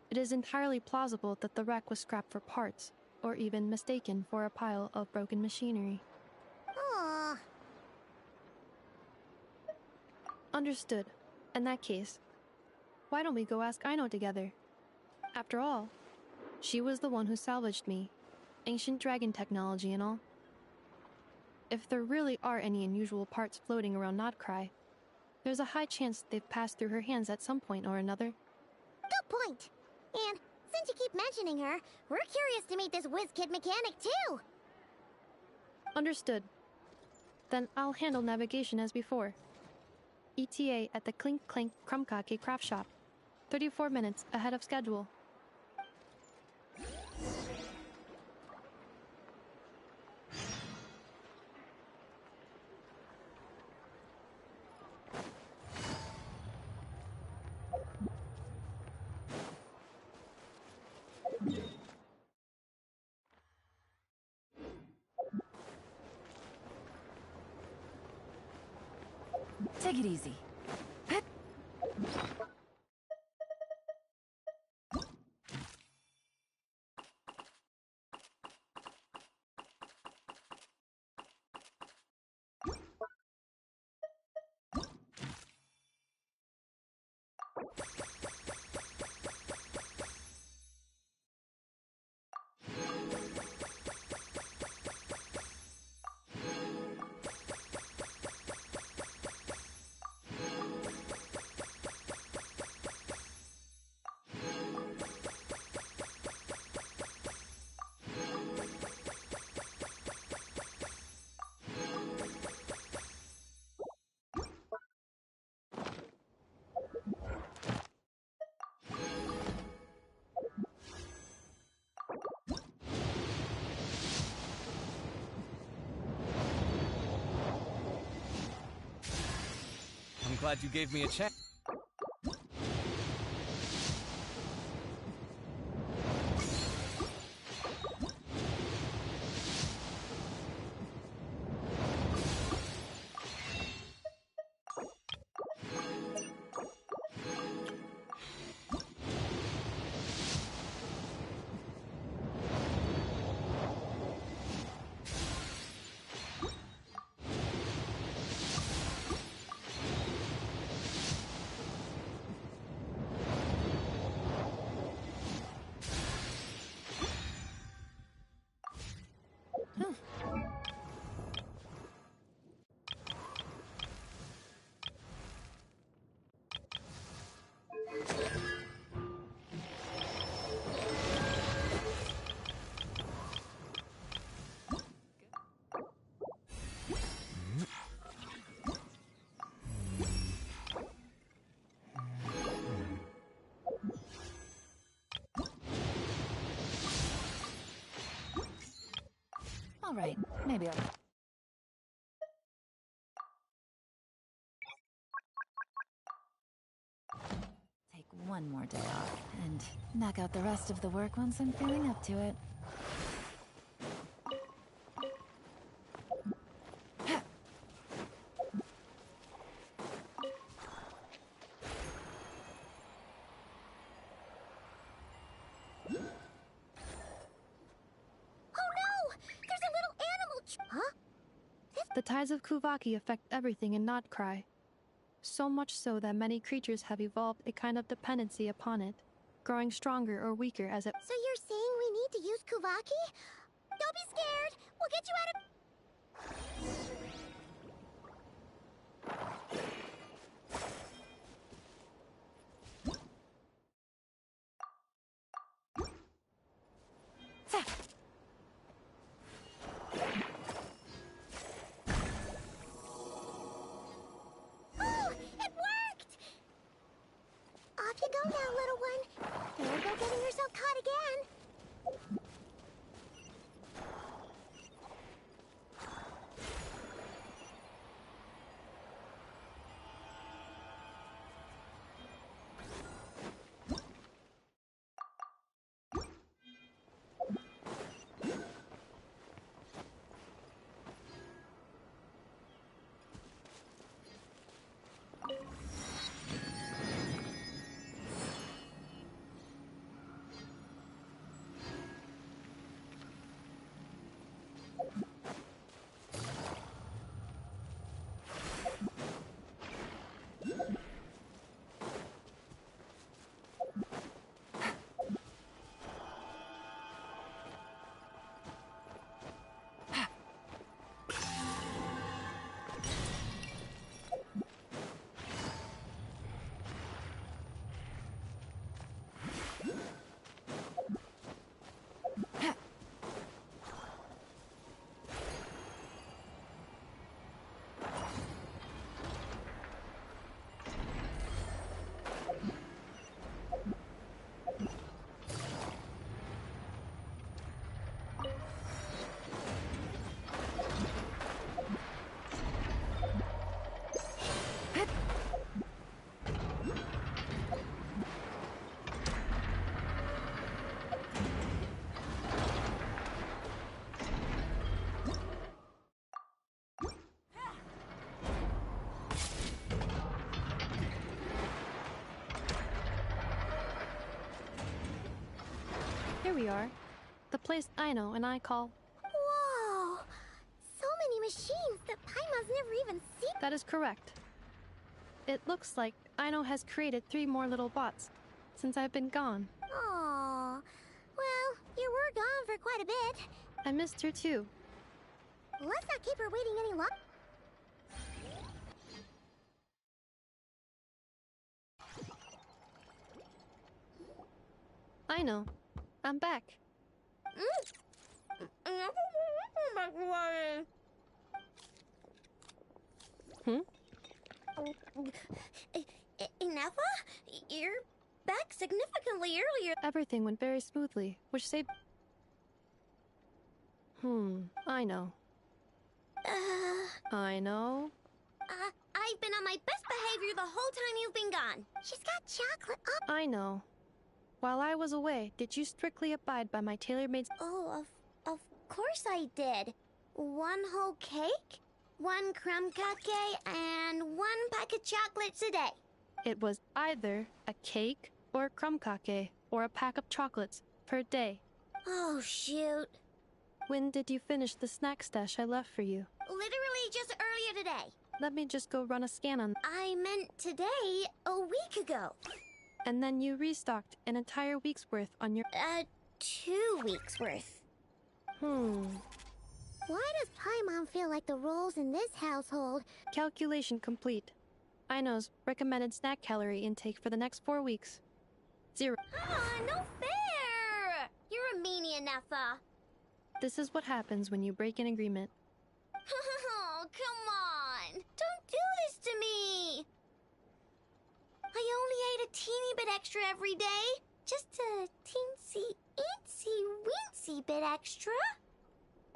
it is entirely plausible that the wreck was scrapped for parts, or even mistaken for a pile of broken machinery. Aw. Understood. In that case, why don't we go ask Aino together? After all, she was the one who salvaged me, ancient dragon technology and all. If there really are any unusual parts floating around Krai, there's a high chance they've passed through her hands at some point or another. Good point. And since you keep mentioning her, we're curious to meet this whiz-kid mechanic, too. Understood. Then I'll handle navigation as before. ETA at the Clink Clank Krumkake craft shop. 34 minutes ahead of schedule. Take it easy. glad you gave me a chance. All right, maybe I'll... take one more day off and knock out the rest of the work once I'm feeling up to it. The tides of Kuvaki affect everything in Nodkrai. So much so that many creatures have evolved a kind of dependency upon it, growing stronger or weaker as it... So you're saying we need to use Kuvaki? Don't be scared! We'll get you out of... Oh! It worked! Off you go now, little one. Don't go getting yourself caught again. Here we are. The place Aino and I call... Whoa! So many machines that Paimon's never even seen. That is correct. It looks like Aino has created 3 more little bots since I've been gone. Aww. Well, you were gone for quite a bit. I missed her too. Let's not keep her waiting any longer. Aino, I'm back. Hmm? Ineffa? You're back significantly earlier. Everything went very smoothly, which saved... I know. I know. I I've been on my best behavior the whole time you've been gone. She's got chocolate up. I know. While I was away, did you strictly abide by my tailor-made... Oh, of course I did. 1 whole cake, 1 crumb cupcake, and 1 pack of chocolates a day. It was either a cake or a crumb cake or a pack of chocolates per day. Oh, shoot. When did you finish the snack stash I left for you? Literally just earlier today. Let me just go run a scan on... I meant today, a week ago. And then you restocked an entire week's worth on your... 2 weeks worth. Why does Paimon feel like the roles in this household? Calculation complete. Aino's recommended snack calorie intake for the next 4 weeks. 0. No fair! You're a meanie, Nefa. This is what happens when you break an agreement. Oh, come on! Don't do this to me! I only ate a teeny bit extra every day. Just a teensy, eensy, weensy bit extra.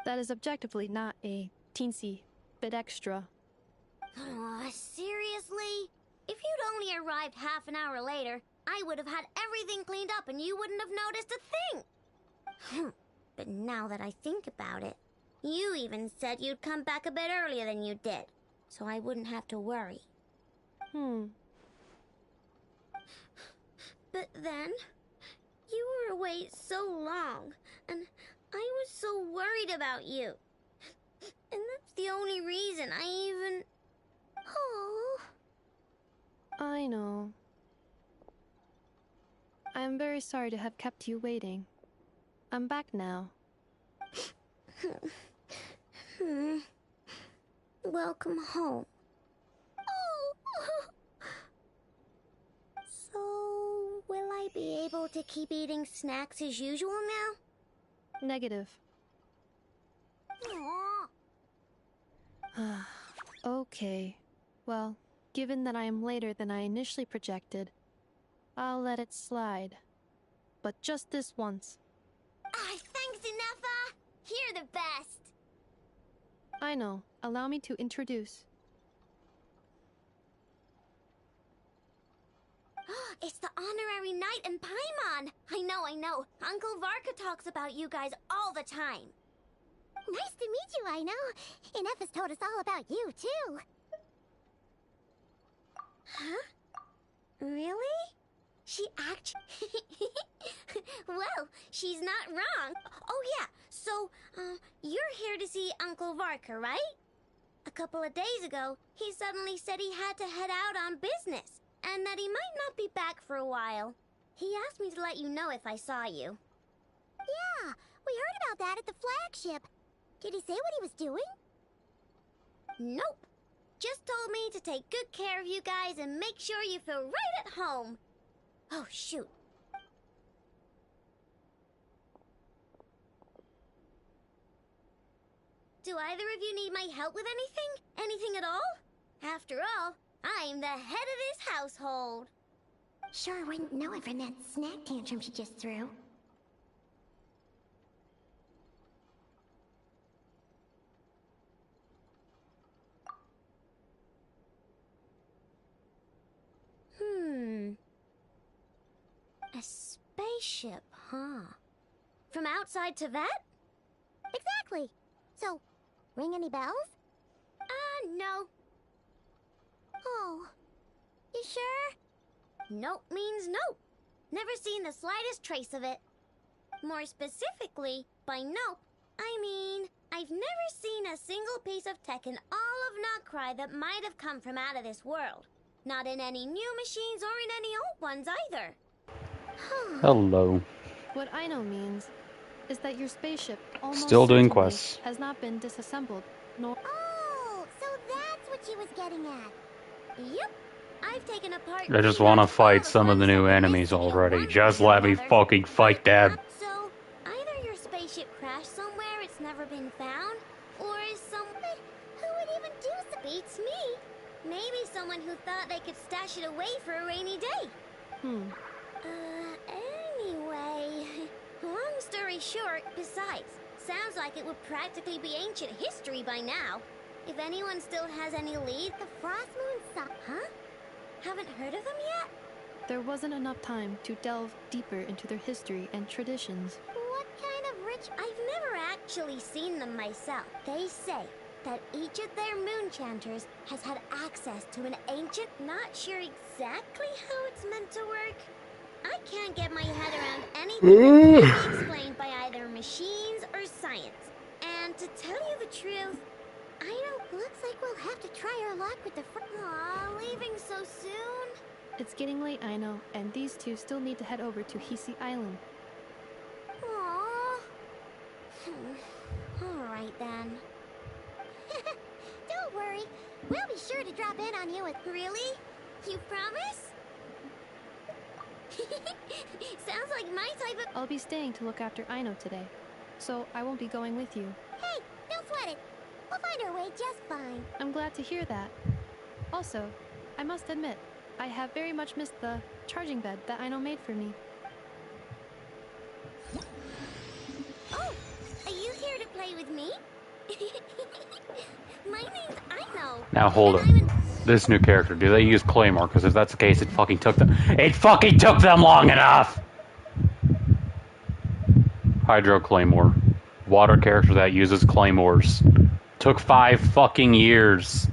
That is objectively not a teensy bit extra. Seriously? If you'd only arrived half an hour later, I would have had everything cleaned up and you wouldn't have noticed a thing. But now that I think about it, you even said you'd come back a bit earlier than you did, so I wouldn't have to worry. But then, you were away so long, and I was so worried about you. And that's the only reason I even... Oh. I know. I am very sorry to have kept you waiting. I'm back now. Welcome home. So, will I be able to keep eating snacks as usual now? Negative. Okay. Well, given that I am later than I initially projected, I'll let it slide. But just this once. Thanks, Nefa! You're the best! I know. Allow me to introduce. It's the honorary knight and Paimon! I know. Uncle Varka talks about you guys all the time. Nice to meet you, I know. And Nefa's told us all about you, too. Huh? Really? She actually... Well, she's not wrong. Oh, yeah. So, you're here to see Uncle Varka, right? A couple of days ago, he suddenly said he had to head out on business, and that he might not be back for a while. He asked me to let you know if I saw you. Yeah, we heard about that at the flagship. Did he say what he was doing? Nope. Just told me to take good care of you guys and make sure you feel right at home. Oh, shoot. Do either of you need my help with anything? Anything at all? After all, I'm the head of this household. Sure wouldn't know it from that snack tantrum she just threw. A spaceship, huh? From outside to that? Exactly. So, ring any bells? No. Oh, you sure? Nope means nope. Never seen the slightest trace of it. More specifically, by nope, I mean, I've never seen a single piece of tech in all of Krai that might have come from out of this world. Not in any new machines or in any old ones either. Hello. What Aino means is that your spaceship almost Still doing certainly quests. has not been disassembled, nor... Oh, so that's what she was getting at. Yep. I've taken apart... I just want to fight some of the new enemies already. Just let me fucking fight them. So, either your spaceship crashed somewhere it's never been found, or is someone... Who would even do so? Beats me. Maybe someone who thought they could stash it away for a rainy day. Anyway... Long story short, besides, sounds like it would practically be ancient history by now. If anyone still has any lead, the Frost Moon huh? Haven't heard of them yet? There wasn't enough time to delve deeper into their history and traditions. What kind of rich... I've never actually seen them myself. They say that each of their moon chanters has had access to an ancient... Not sure exactly how it's meant to work. I can't get my head around anything that can be explained by either machines or science. And to tell you the truth, I don't... Looks like we'll have to try our luck with the Aw, leaving so soon? It's getting late, I know, and these two still need to head over to Hisi Island. Aww. Alright then. Don't worry. We'll be sure to drop in on you with... Really? You promise? Sounds like my type of... I'll be staying to look after Aino today, so I won't be going with you. Hey, don't sweat it. We'll find our way just fine. I'm glad to hear that. Also, I must admit, I have very much missed the charging bed that Aino made for me. Oh, are you here to play with me? My name's Aino. Now hold it. This new character, do they use Claymore? Because if that's the case, it fucking took them long enough! Hydro Claymore. Water character that uses Claymores. Took 5 fucking years.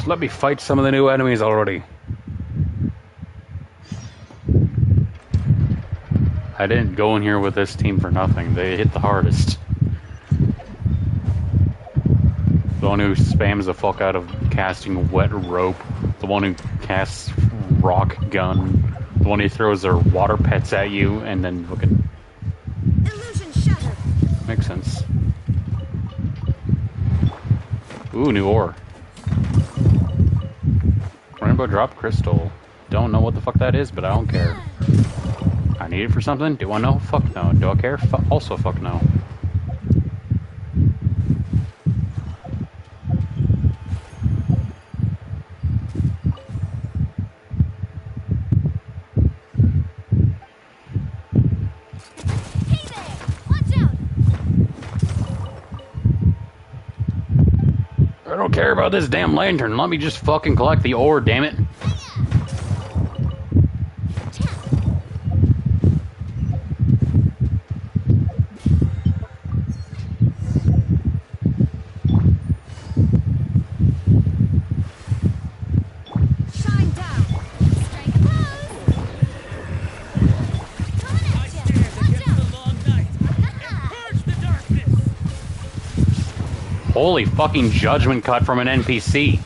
Let me fight some of the new enemies already. I didn't go in here with this team for nothing. They hit the hardest. The one who spams the fuck out of casting wet rope. The one who casts rock gun. The one who throws their water pets at you and then fucking... Illusion shattered. Makes sense. Ooh, new ore. Rainbow drop crystal. Don't know what the fuck that is, but I don't care. I need it for something? Do I know? Fuck no. Do I care? Also fuck no. Hey there! Watch out! I don't care about this damn lantern. Let me just fucking collect the ore, damn it. Holy fucking judgment cut from an NPC.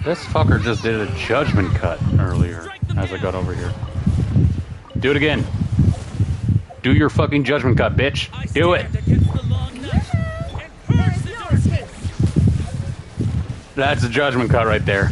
This fucker just did a judgment cut earlier as I got over here. Do it again. Do your fucking judgment cut, bitch. Do it. That's a judgment cut right there.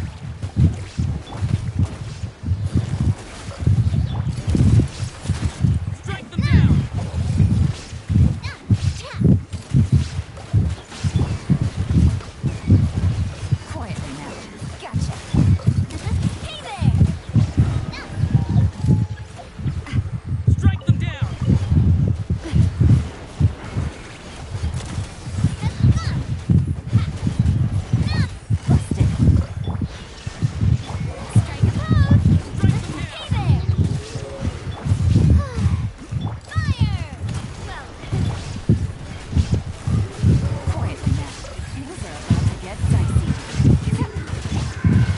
get dicey.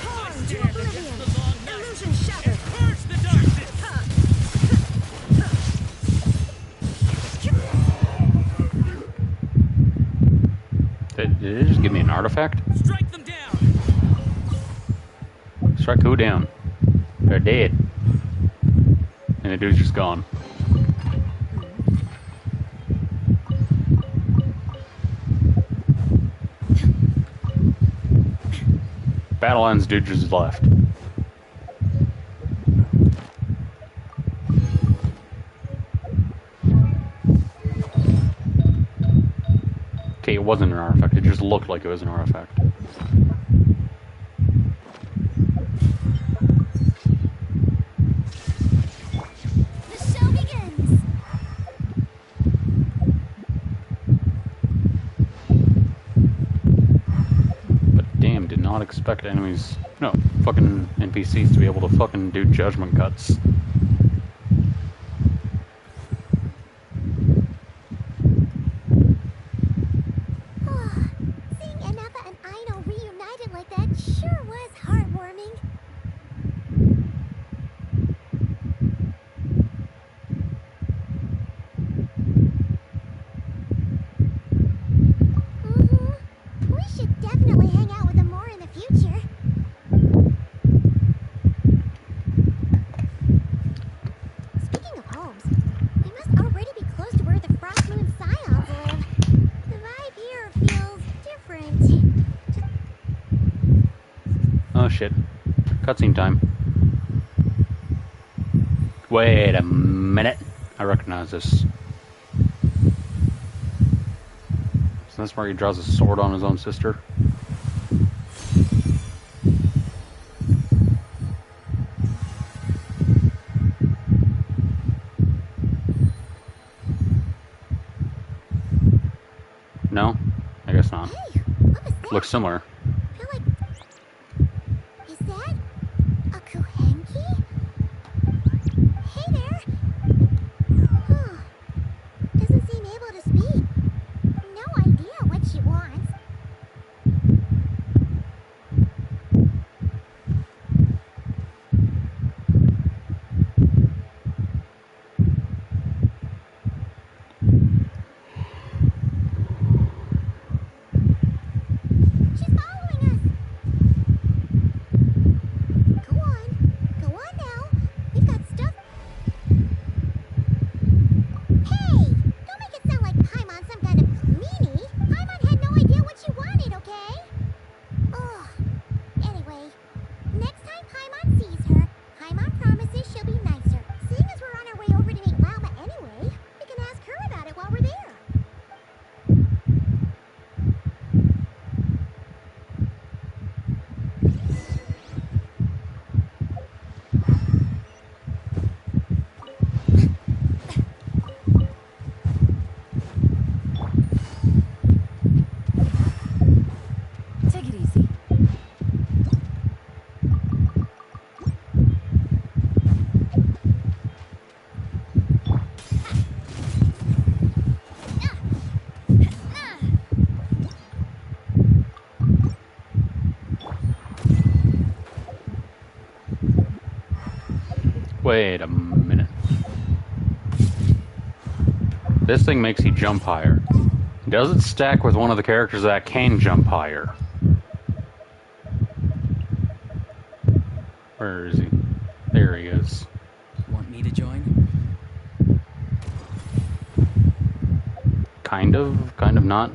Torn to oblivion! Illusion shattered! Purge the darkness! Did it just give me an artifact? Strike them down! Strike who down? They're dead. And the dude's just gone. Battle ends, dude just left. Okay, it wasn't an artifact, it just looked like it was an artifact. The show begins! But damn, did not expect enemies, no, fucking NPCs to be able to fucking do judgment cuts. Seeing Anafa and Aino reunited like that sure was heartwarming. We should definitely hang out with them more in the future. Speaking of homes, they must already be close to where the Frost Moon Scions live. The vibe here feels different. Oh shit. Cutscene time. Wait a minute. I recognize this. So that's where he draws a sword on his own sister. No? I guess not. Hey, what was that? Looks similar. I feel like... Is that a Kuhenki? Hey there! Huh. Doesn't seem able to speak. No idea what she wants. She's following us! Go on now. We've got stuff. Hey! Don't make it sound like Paimon's some kind of meanie. Paimon had no idea what she wanted, okay? Ugh. Anyway, next time Paimon sees her, Paimon promises she'll be nicer. Seeing as we're on our way over to meet Lauma anyway, we can ask her about it while we're there. Take it easy. Wait a minute. This thing makes you jump higher. Does it stack with one of the characters that can jump higher? Where is he? There he is. Want me to join? Kind of not.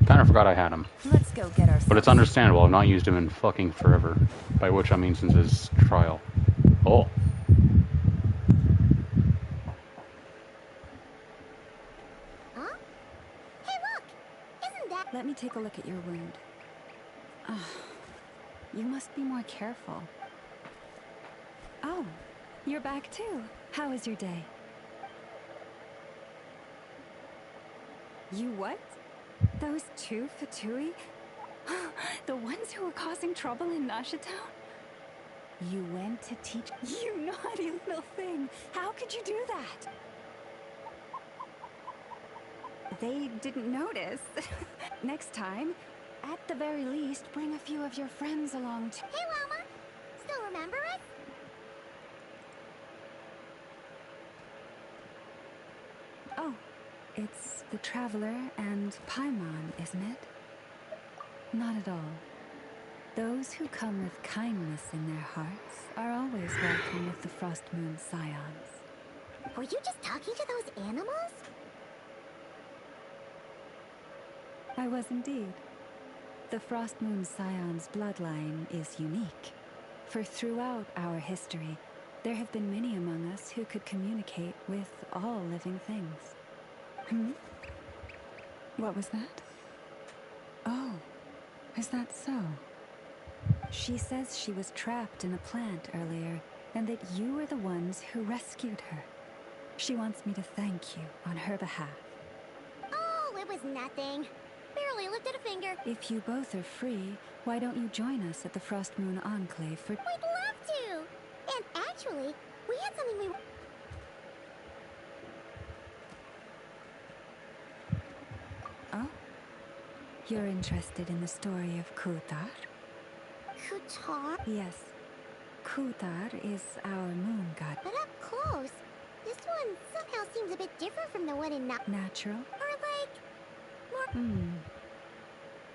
Kind of forgot I had him. Let's go get our. But it's understandable, I've not used him in fucking forever. By which I mean since his trial. Oh. Huh? Hey, look! Isn't that... Let me take a look at your wound. You must be more careful. Oh, you're back too. How was your day? You what? Those two Fatui? The ones who were causing trouble in Nasha Town? You went to teach... You naughty little thing! How could you do that? they didn't notice. Next time, at the very least, bring a few of your friends along too. Hey, Llama! Still remember us? Oh, it's the Traveler and Paimon, isn't it? Not at all. Those who come with kindness in their hearts are always welcome with the Frost Moon Scions. Were you just talking to those animals? I was indeed. The Frost Moon Scion's bloodline is unique. For throughout our history, there have been many among us who could communicate with all living things. What was that? Oh, is that so? She says she was trapped in a plant earlier, and that you were the ones who rescued her. She wants me to thank you on her behalf. Oh, it was nothing. Barely lifted a finger. If you both are free, why don't you join us at the Frost Moon Enclave for— We'd love to! And actually, we had something we... Oh? You're interested in the story of Kutar? Kutar? Yes. Kutar is our moon god. But up close, this one somehow seems a bit different from the one in Natural? Or like... more...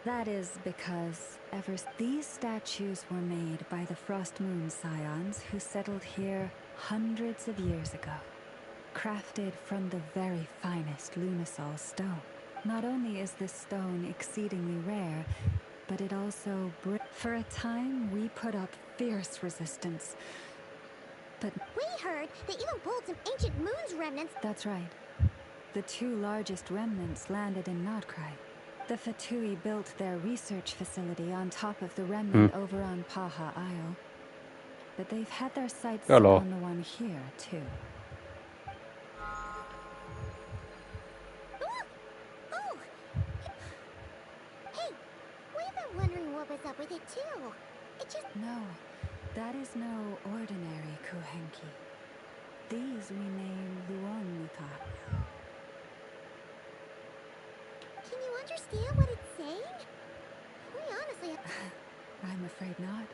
That is because these statues were made by the Frost Moon Scions who settled here hundreds of years ago. Crafted from the very finest Lunasol stone. Not only is this stone exceedingly rare, but it also for a time we put up fierce resistance. But we heard they even pulled some ancient moon's remnants. That's right. The two largest remnants landed in Nodkrai. The Fatui built their research facility on top of the remnant over on Paha Isle. But they've had their sights set on the one here, too. Oh! Hey, we've been wondering what was up with it, too. It just... No, that is no ordinary Kuhenki. These we name Luonmutar. Can you understand what it's saying? We honestly... I'm afraid not.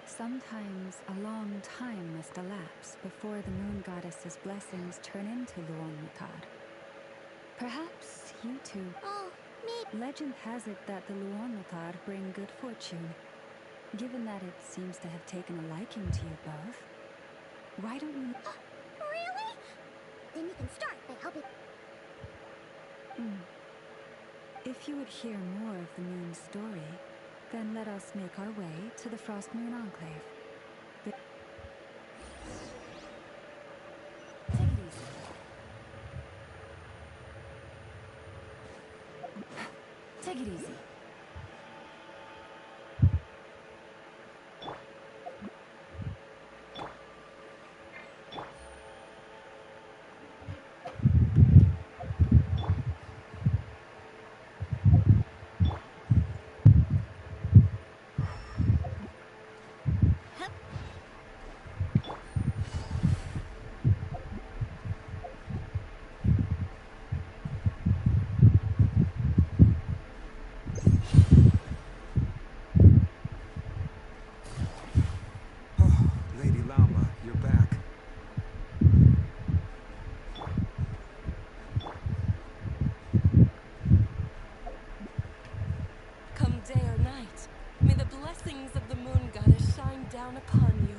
Sometimes a long time must elapse before the moon goddess's blessings turn into Luonmutar. Perhaps you two... Oh, maybe... Legend has it that the Luonmutar bring good fortune. Given that it seems to have taken a liking to you both, why don't you... Really? Then you can start by helping... If you would hear more of the moon's story, then let us make our way to the Frost Moon Enclave. Take it easy. Lady Llama, you're back. Come day or night, may the blessings of the moon goddess shine down upon you.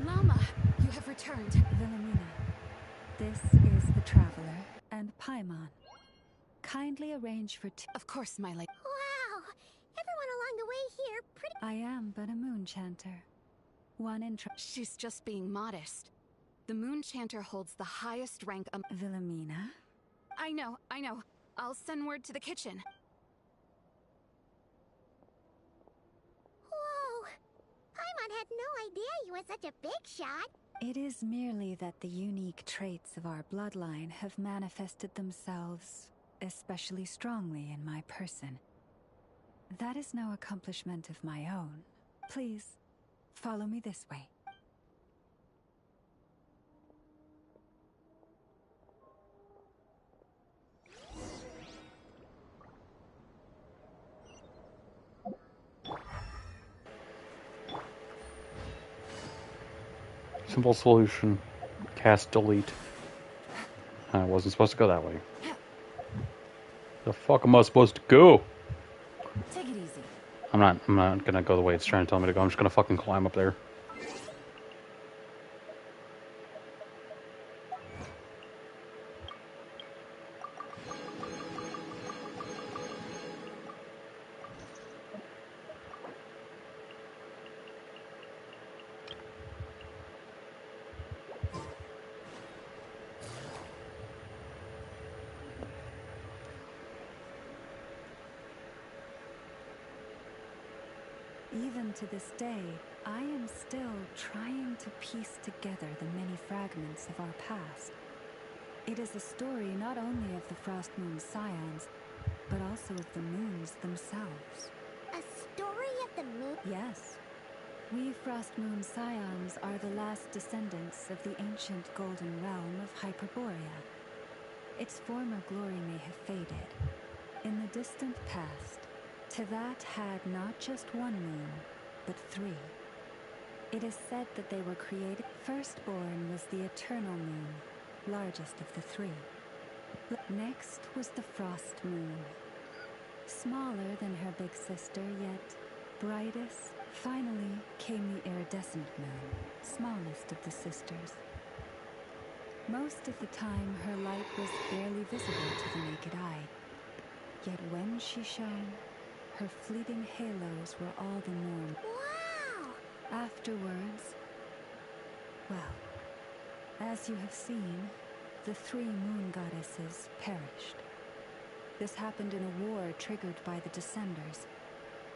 Llama, you have returned. Wilhelmina, this is the Traveler and Paimon. Kindly arrange for two... Of course, my lady. Wow! Everyone along the way here pretty... I am but a moon chanter. One in... She's just being modest. The moon chanter holds the highest rank Wilhelmina? I know. I'll send word to the kitchen. Whoa! Paimon had no idea you were such a big shot. It is merely that the unique traits of our bloodline have manifested themselves especially strongly in my person. That is no accomplishment of my own. Please, follow me this way. Simple solution. Cast delete. I wasn't supposed to go that way. The fuck am I supposed to go? Take it easy. I'm not gonna go the way it's trying to tell me to go. I'm just gonna fucking climb up there. Even to this day, I am still trying to piece together the many fragments of our past. It is a story not only of the Frost Moon Scions, but also of the moons themselves. A story of the moon? Yes. We Frost Moon Scions are the last descendants of the ancient golden realm of Hyperborea. Its former glory may have faded. In the distant past, Tevat had not just one moon, but 3. It is said that they were created. Firstborn was the Eternal Moon, largest of the 3. Next was the Frost Moon. Smaller than her big sister, yet brightest. Finally came the Iridescent Moon, smallest of the sisters. Most of the time, her light was barely visible to the naked eye. Yet when she shone, her fleeting halos were all the more. Wow! Afterwards, well, as you have seen, the 3 moon goddesses perished. This happened in a war triggered by the Descenders,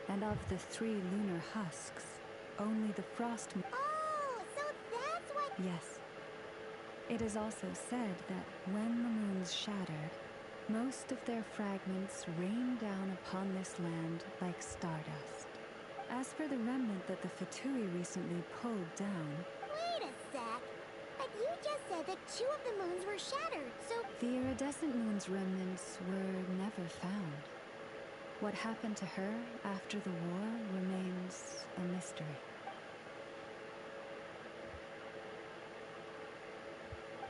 and of the 3 lunar husks, only the Frost Moon. Oh, so that's what. Yes. It is also said that when the moons shattered, most of their fragments rained down upon this land like stardust. As for the remnant that the Fatui recently pulled down... Wait a sec. But you just said that 2 of the moons were shattered, so... The iridescent moon's remnants were never found. What happened to her after the war remains a mystery.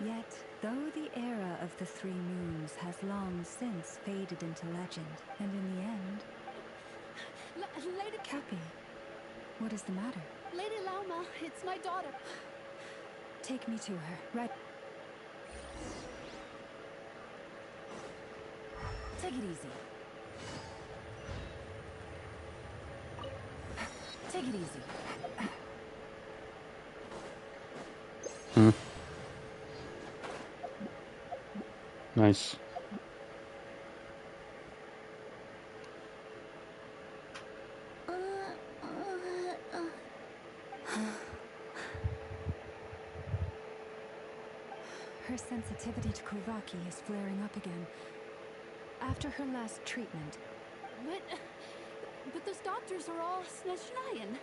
Yet, though the era of the 3 moons has long since faded into legend, and in the end... Lady Cappy, what is the matter? Lady Lauma, it's my daughter. Take me to her, right... Take it easy. Take it easy. Nice. Her sensitivity to Kuraki is flaring up again. After her last treatment. But those doctors are all Snezhnayan.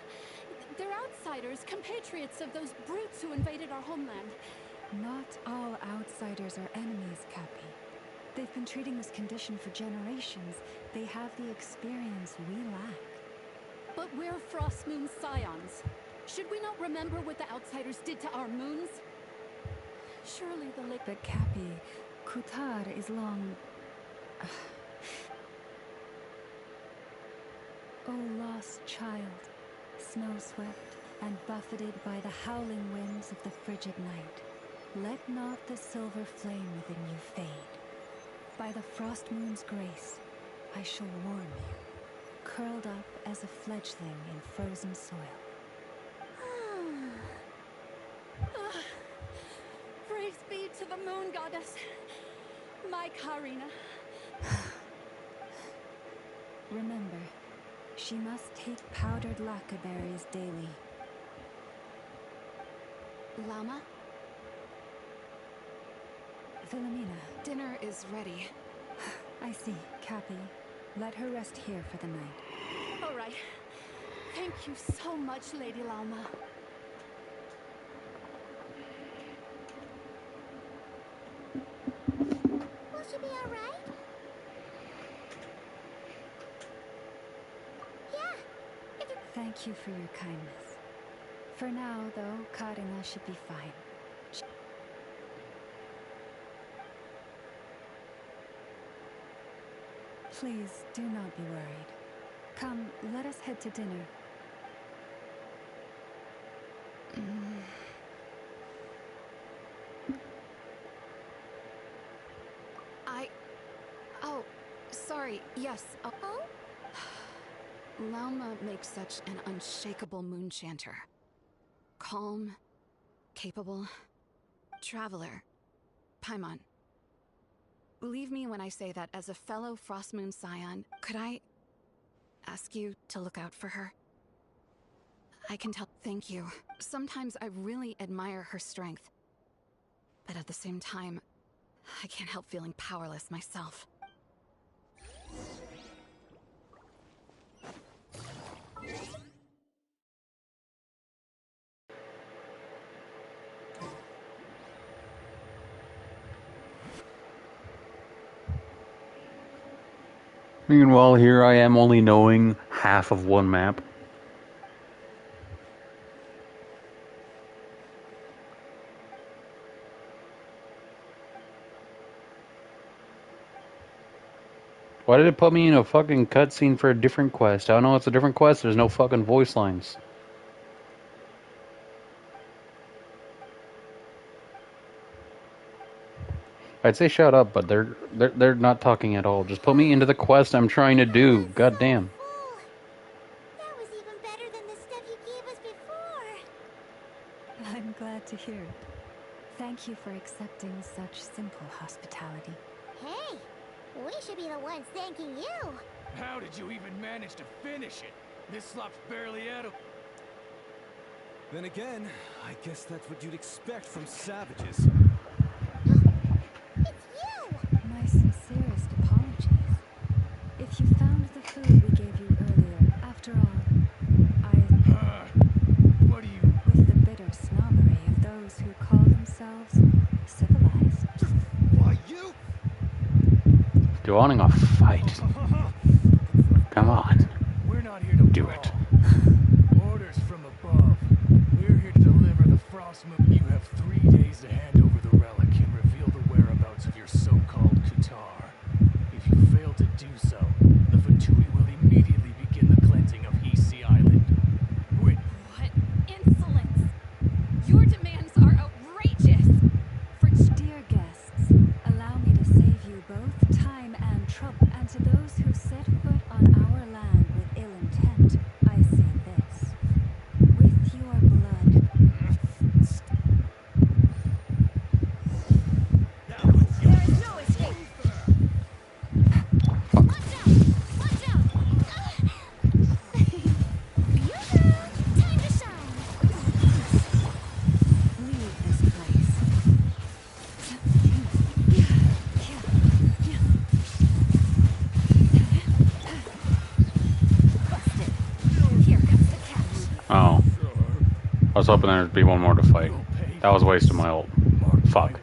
They're outsiders, compatriots of those brutes who invaded our homeland. Not all outsiders are enemies, Cappy. They've been treating this condition for generations. They have the experience we lack. But we're Frost Moon Scions. Should we not remember what the outsiders did to our moons? Surely the lake... But Cappy, Kutar is long... Oh, lost child, snow-swept and buffeted by the howling winds of the frigid night, let not the silver flame within you fade. By the frost moon's grace, I shall warm you, curled up as a fledgling in frozen soil. Praise be to the moon goddess, my Karina. Remember, she must take powdered lacquer berries daily. Llama? Philomena. Dinner is ready. I see. Cappy. Let her rest here for the night. All right. Thank you so much, Lady Llama. Will she be all right? Yeah. Thank you for your kindness. For now, though, Karina should be fine. Please, do not be worried. Come, let us head to dinner. Oh, sorry, yes. Oh? Lauma makes such an unshakable moon chanter. Calm, capable, traveler. Paimon. Believe me when I say that as a fellow Frostmoon Scion, could I ask you to look out for her? I can tell. Thank you. Sometimes I really admire her strength. But at the same time, I can't help feeling powerless myself. Meanwhile, here I am only knowing half of one map. Why did it put me in a fucking cutscene for a different quest? I don't know it's a different quest, there's no fucking voice lines. I'd say shut up, but they're not talking at all. Just put me into the quest I'm trying to do. God damn. That was even better than the stuff you gave us before. I'm glad to hear it. Thank you for accepting such simple hospitality. Hey, we should be the ones thanking you. How did you even manage to finish it? This slop's barely out of... Then again, I guess that's what you'd expect from savages. My sincerest apologies. If you found the food we gave you earlier, after all, what do you... With the bitter snobbery of those who call themselves civilized. Why, you... You're wanting a fight. Come on. We're not here to do it. Orders from above. We're here to deliver the Frostmoon. You have 3 days to hand over the relic and reveal the whereabouts of your so-called Kutar. If you fail to do so, the Fatui will immediately begin the cleansing of Hisi Island. Wait. What insolence! Your demands are outrageous! Dear guests, allow me to save you both time and trouble. And to those who set foot on our land with ill intent, I say this. With your blood... There is no escape. Watch out! Watch out! Yoo-hoo! Time to shine. Leave this place. Here comes the catch. Oh. I was hoping there'd be one more to fight. That was a waste of my ult. Fuck.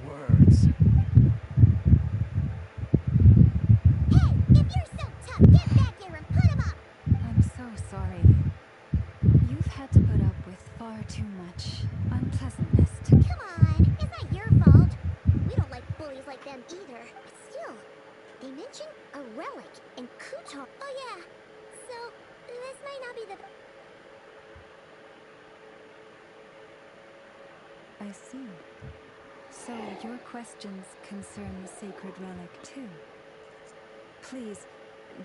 Hey, if you're so tough, get back here and put him up. I'm so sorry. You've had to put up with far too much unpleasantness to... Come on, it's not your fault. We don't like bullies like them either. But still, they mentioned a relic and Kutar. Oh yeah, so this might not be the... I see. So your questions concern the sacred relic too. Please,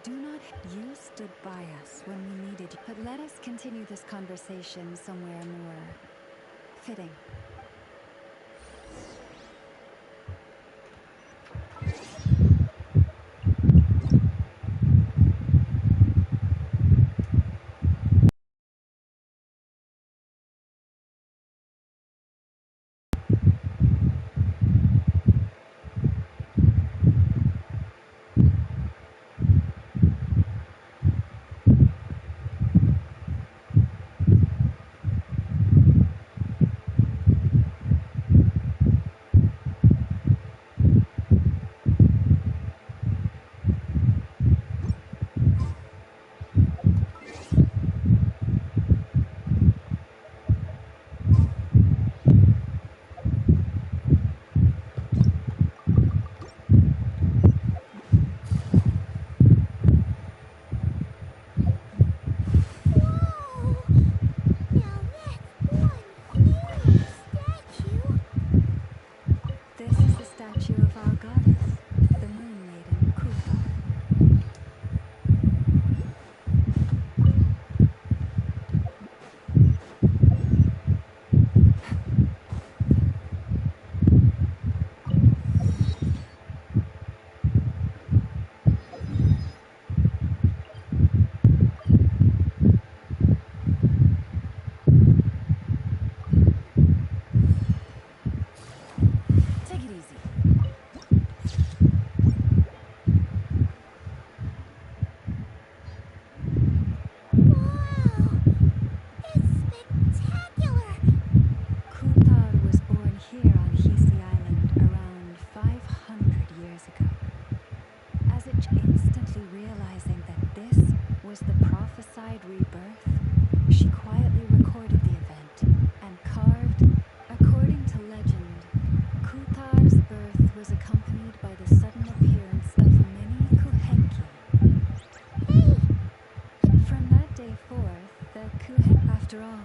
do not... You stood by us when we needed you. But let us continue this conversation somewhere more fitting. statue of our goddess, the Moon Maiden Kuthar. Take it easy. Kuthar was born here on Hisi Island around 500 years ago. As it instantly realizing that this was the prophesied rebirth, she quietly recorded the event and carved. According to legend, Kuthar's birth was accompanied by the sudden appearance of many Kuhenki. From that day forth, the Kuhen. After all,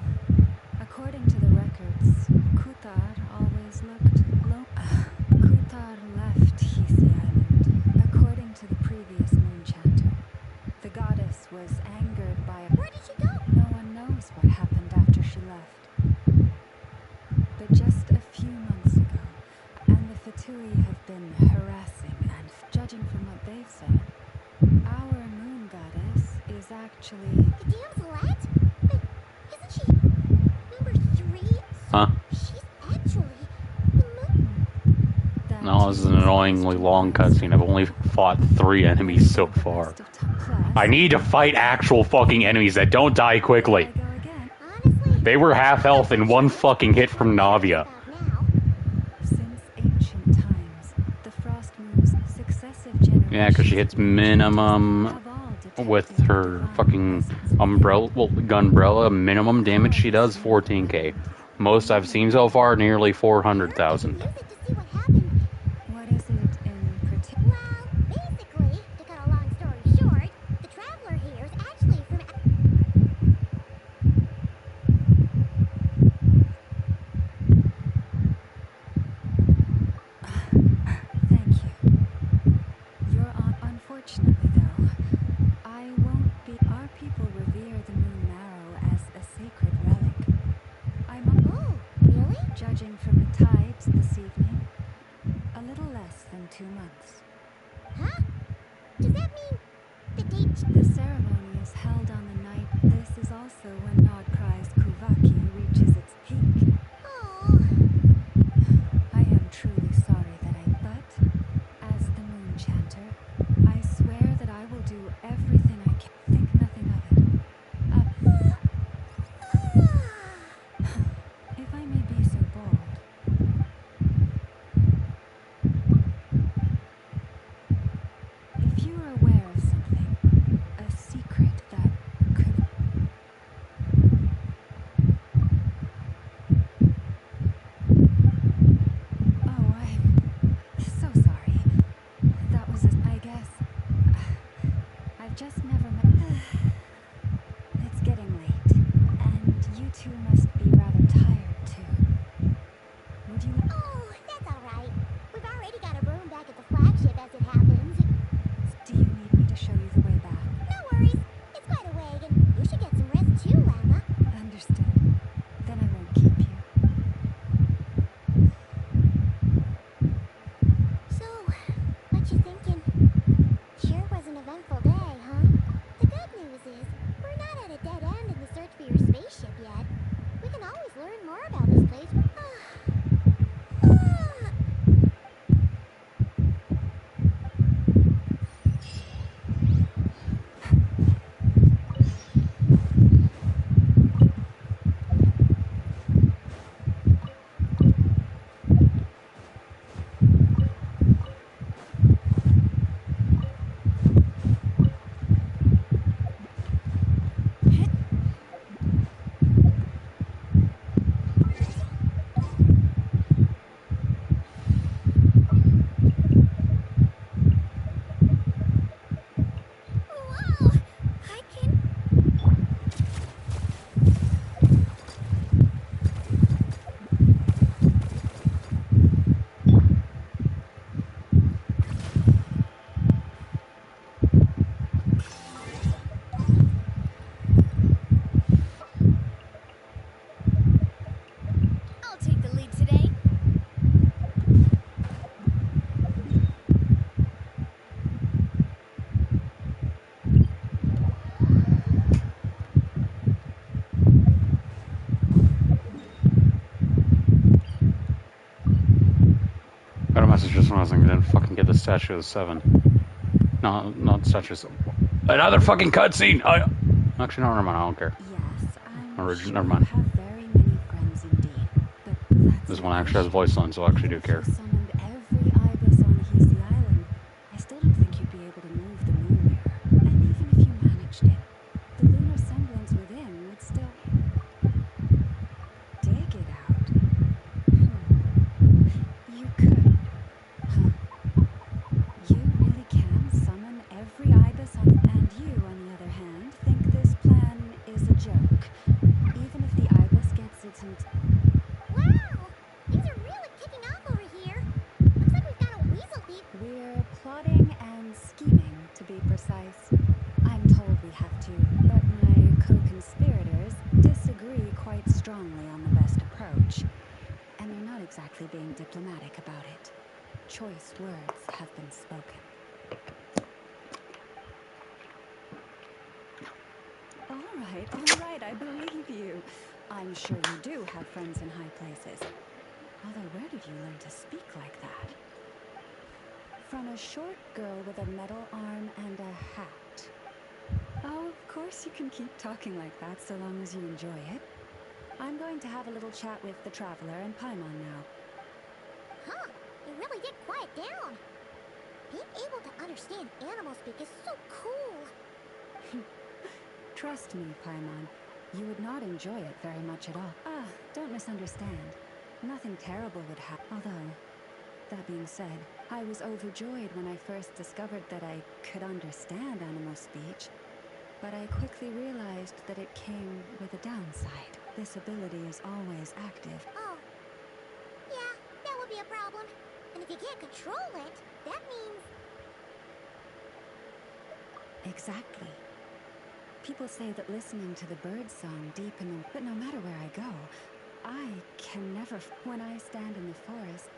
according to the records, Kuthar always looked low. Kuthar left Hisi Island, according to the previous moon chanter. The goddess was angered by a. Where did she go? No one knows what happened after she left. But just a few months ago, and the Fatui have been harassing and, judging from what they've said, our moon goddess is actually. The damselette? But isn't she number 3? Huh? She's actually the moon. No, this is an annoyingly long cutscene. I've only fought 3 enemies so far. I need to fight actual fucking enemies that don't die quickly. They were half health in one fucking hit from Navia. Since ancient times, the Frost Moon's successive generations. Yeah, because she hits minimum with her fucking umbrella, well, gunbrella. Minimum damage she does 14k. Most I've seen so far nearly 400,000. What is it in particular? Well, basically, to cut a long story short, the traveler here is actually from. Thank you. Unfortunately, though, I won't be. Our people revere the Moon Marrow as a sacred relic. Oh, really? Judging from the tides this evening, a little less than 2 months. Huh? Does that mean the date? The ceremony is held on the night. This is also when Nodkrai's Kuvaki reaches its peak. Oh. I am truly sorry that but as the moon chanter, I swear that I will do everything I can. Think nothing of it. If I may be so bold. If you are aware of something, a secret that could. Got a message just when I was thinking I didn't fucking get the Statue of the Seven. No, not Statue of the Seven. Another fucking cutscene! Actually, no, never mind, I don't care. Yes, I'm sure Never mind. you have very many friends indeed. But that's This an one actually has issue. voice lines, so I actually do care. If you summoned every ibis on Hisi Island, I still don't think you'd be able to move the moon mirror. And even if you managed it, the lunar semblance within would still dig it out. You could. Huh. You really can summon every ibis on it, and you, on the other hand, think this plan is a joke. Even if the ibis gets its Wow! Things are really kicking off over here. Looks like we've got a weasel thief. We're plotting and scheming, to be precise. I'm told we have to, but my co-conspirators disagree quite strongly on the best approach. And they're not exactly being diplomatic about it. Choice words have been spoken. All right, I believe you. I'm sure you do have friends in high places. Although, where did you learn to speak like that? From a short girl with a metal arm and a hat. Oh, of course you can keep talking like that so long as you enjoy it. I'm going to have a little chat with the Traveler and Paimon now. Huh, you really did quiet down. Being able to understand animal speak is so cool. Trust me, Paimon, you would not enjoy it very much at all. Ah, don't misunderstand. Nothing terrible would happen. Although, that being said, I was overjoyed when I first discovered that I could understand animal speech. But I quickly realized that it came with a downside. This ability is always active. Oh. Yeah, that would be a problem. And if you can't control it, that means... Exactly. People say that listening to the bird song deep in the... But no matter where I go, I can never... When I stand in the forest,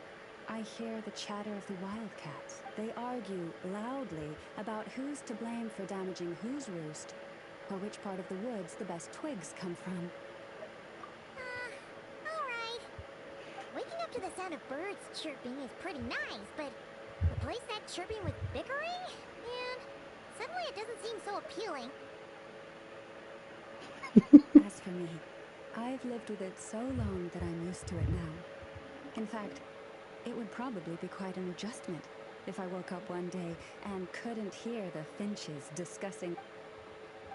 I hear the chatter of the wildcats. They argue loudly about who's to blame for damaging whose roost, or which part of the woods the best twigs come from. Alright. Waking up to the sound of birds chirping is pretty nice, but replace that chirping with bickering? And suddenly it doesn't seem so appealing. As for me, I've lived with it so long that I'm used to it now. In fact, it would probably be quite an adjustment if I woke up one day and couldn't hear the finches discussing...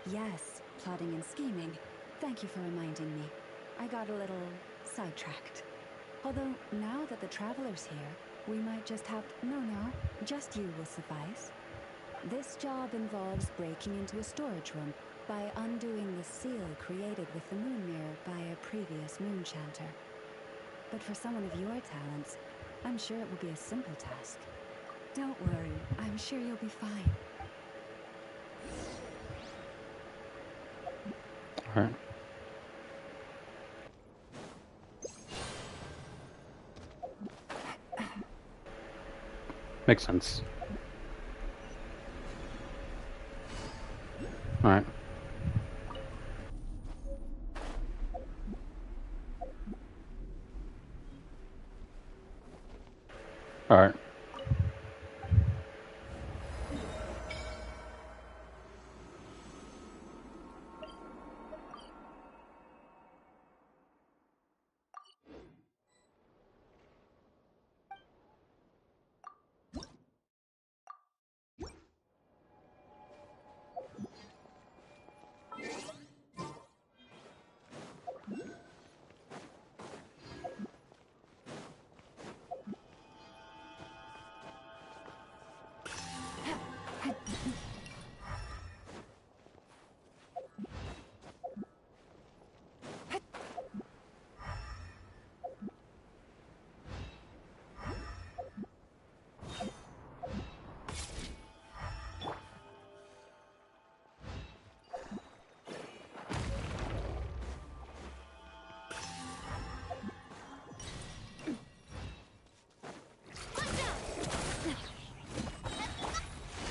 Yes, plotting and scheming. Thank you for reminding me. I got a little sidetracked. Although, now that the Traveler's here, we might just have... No, just you will suffice. This job involves breaking into a storage room by undoing the seal created with the moon mirror by a previous moon chanter. But for someone of your talents, I'm sure it will be a simple task. Don't worry, I'm sure you'll be fine. Alright. Makes sense. Alright. Alright.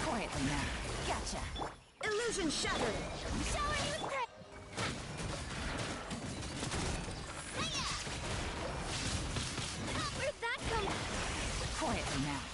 Quietly now. Gotcha. Illusion shattered. Showing you credit. Where'd that come? quietly now.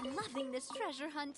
I'm loving this treasure hunt.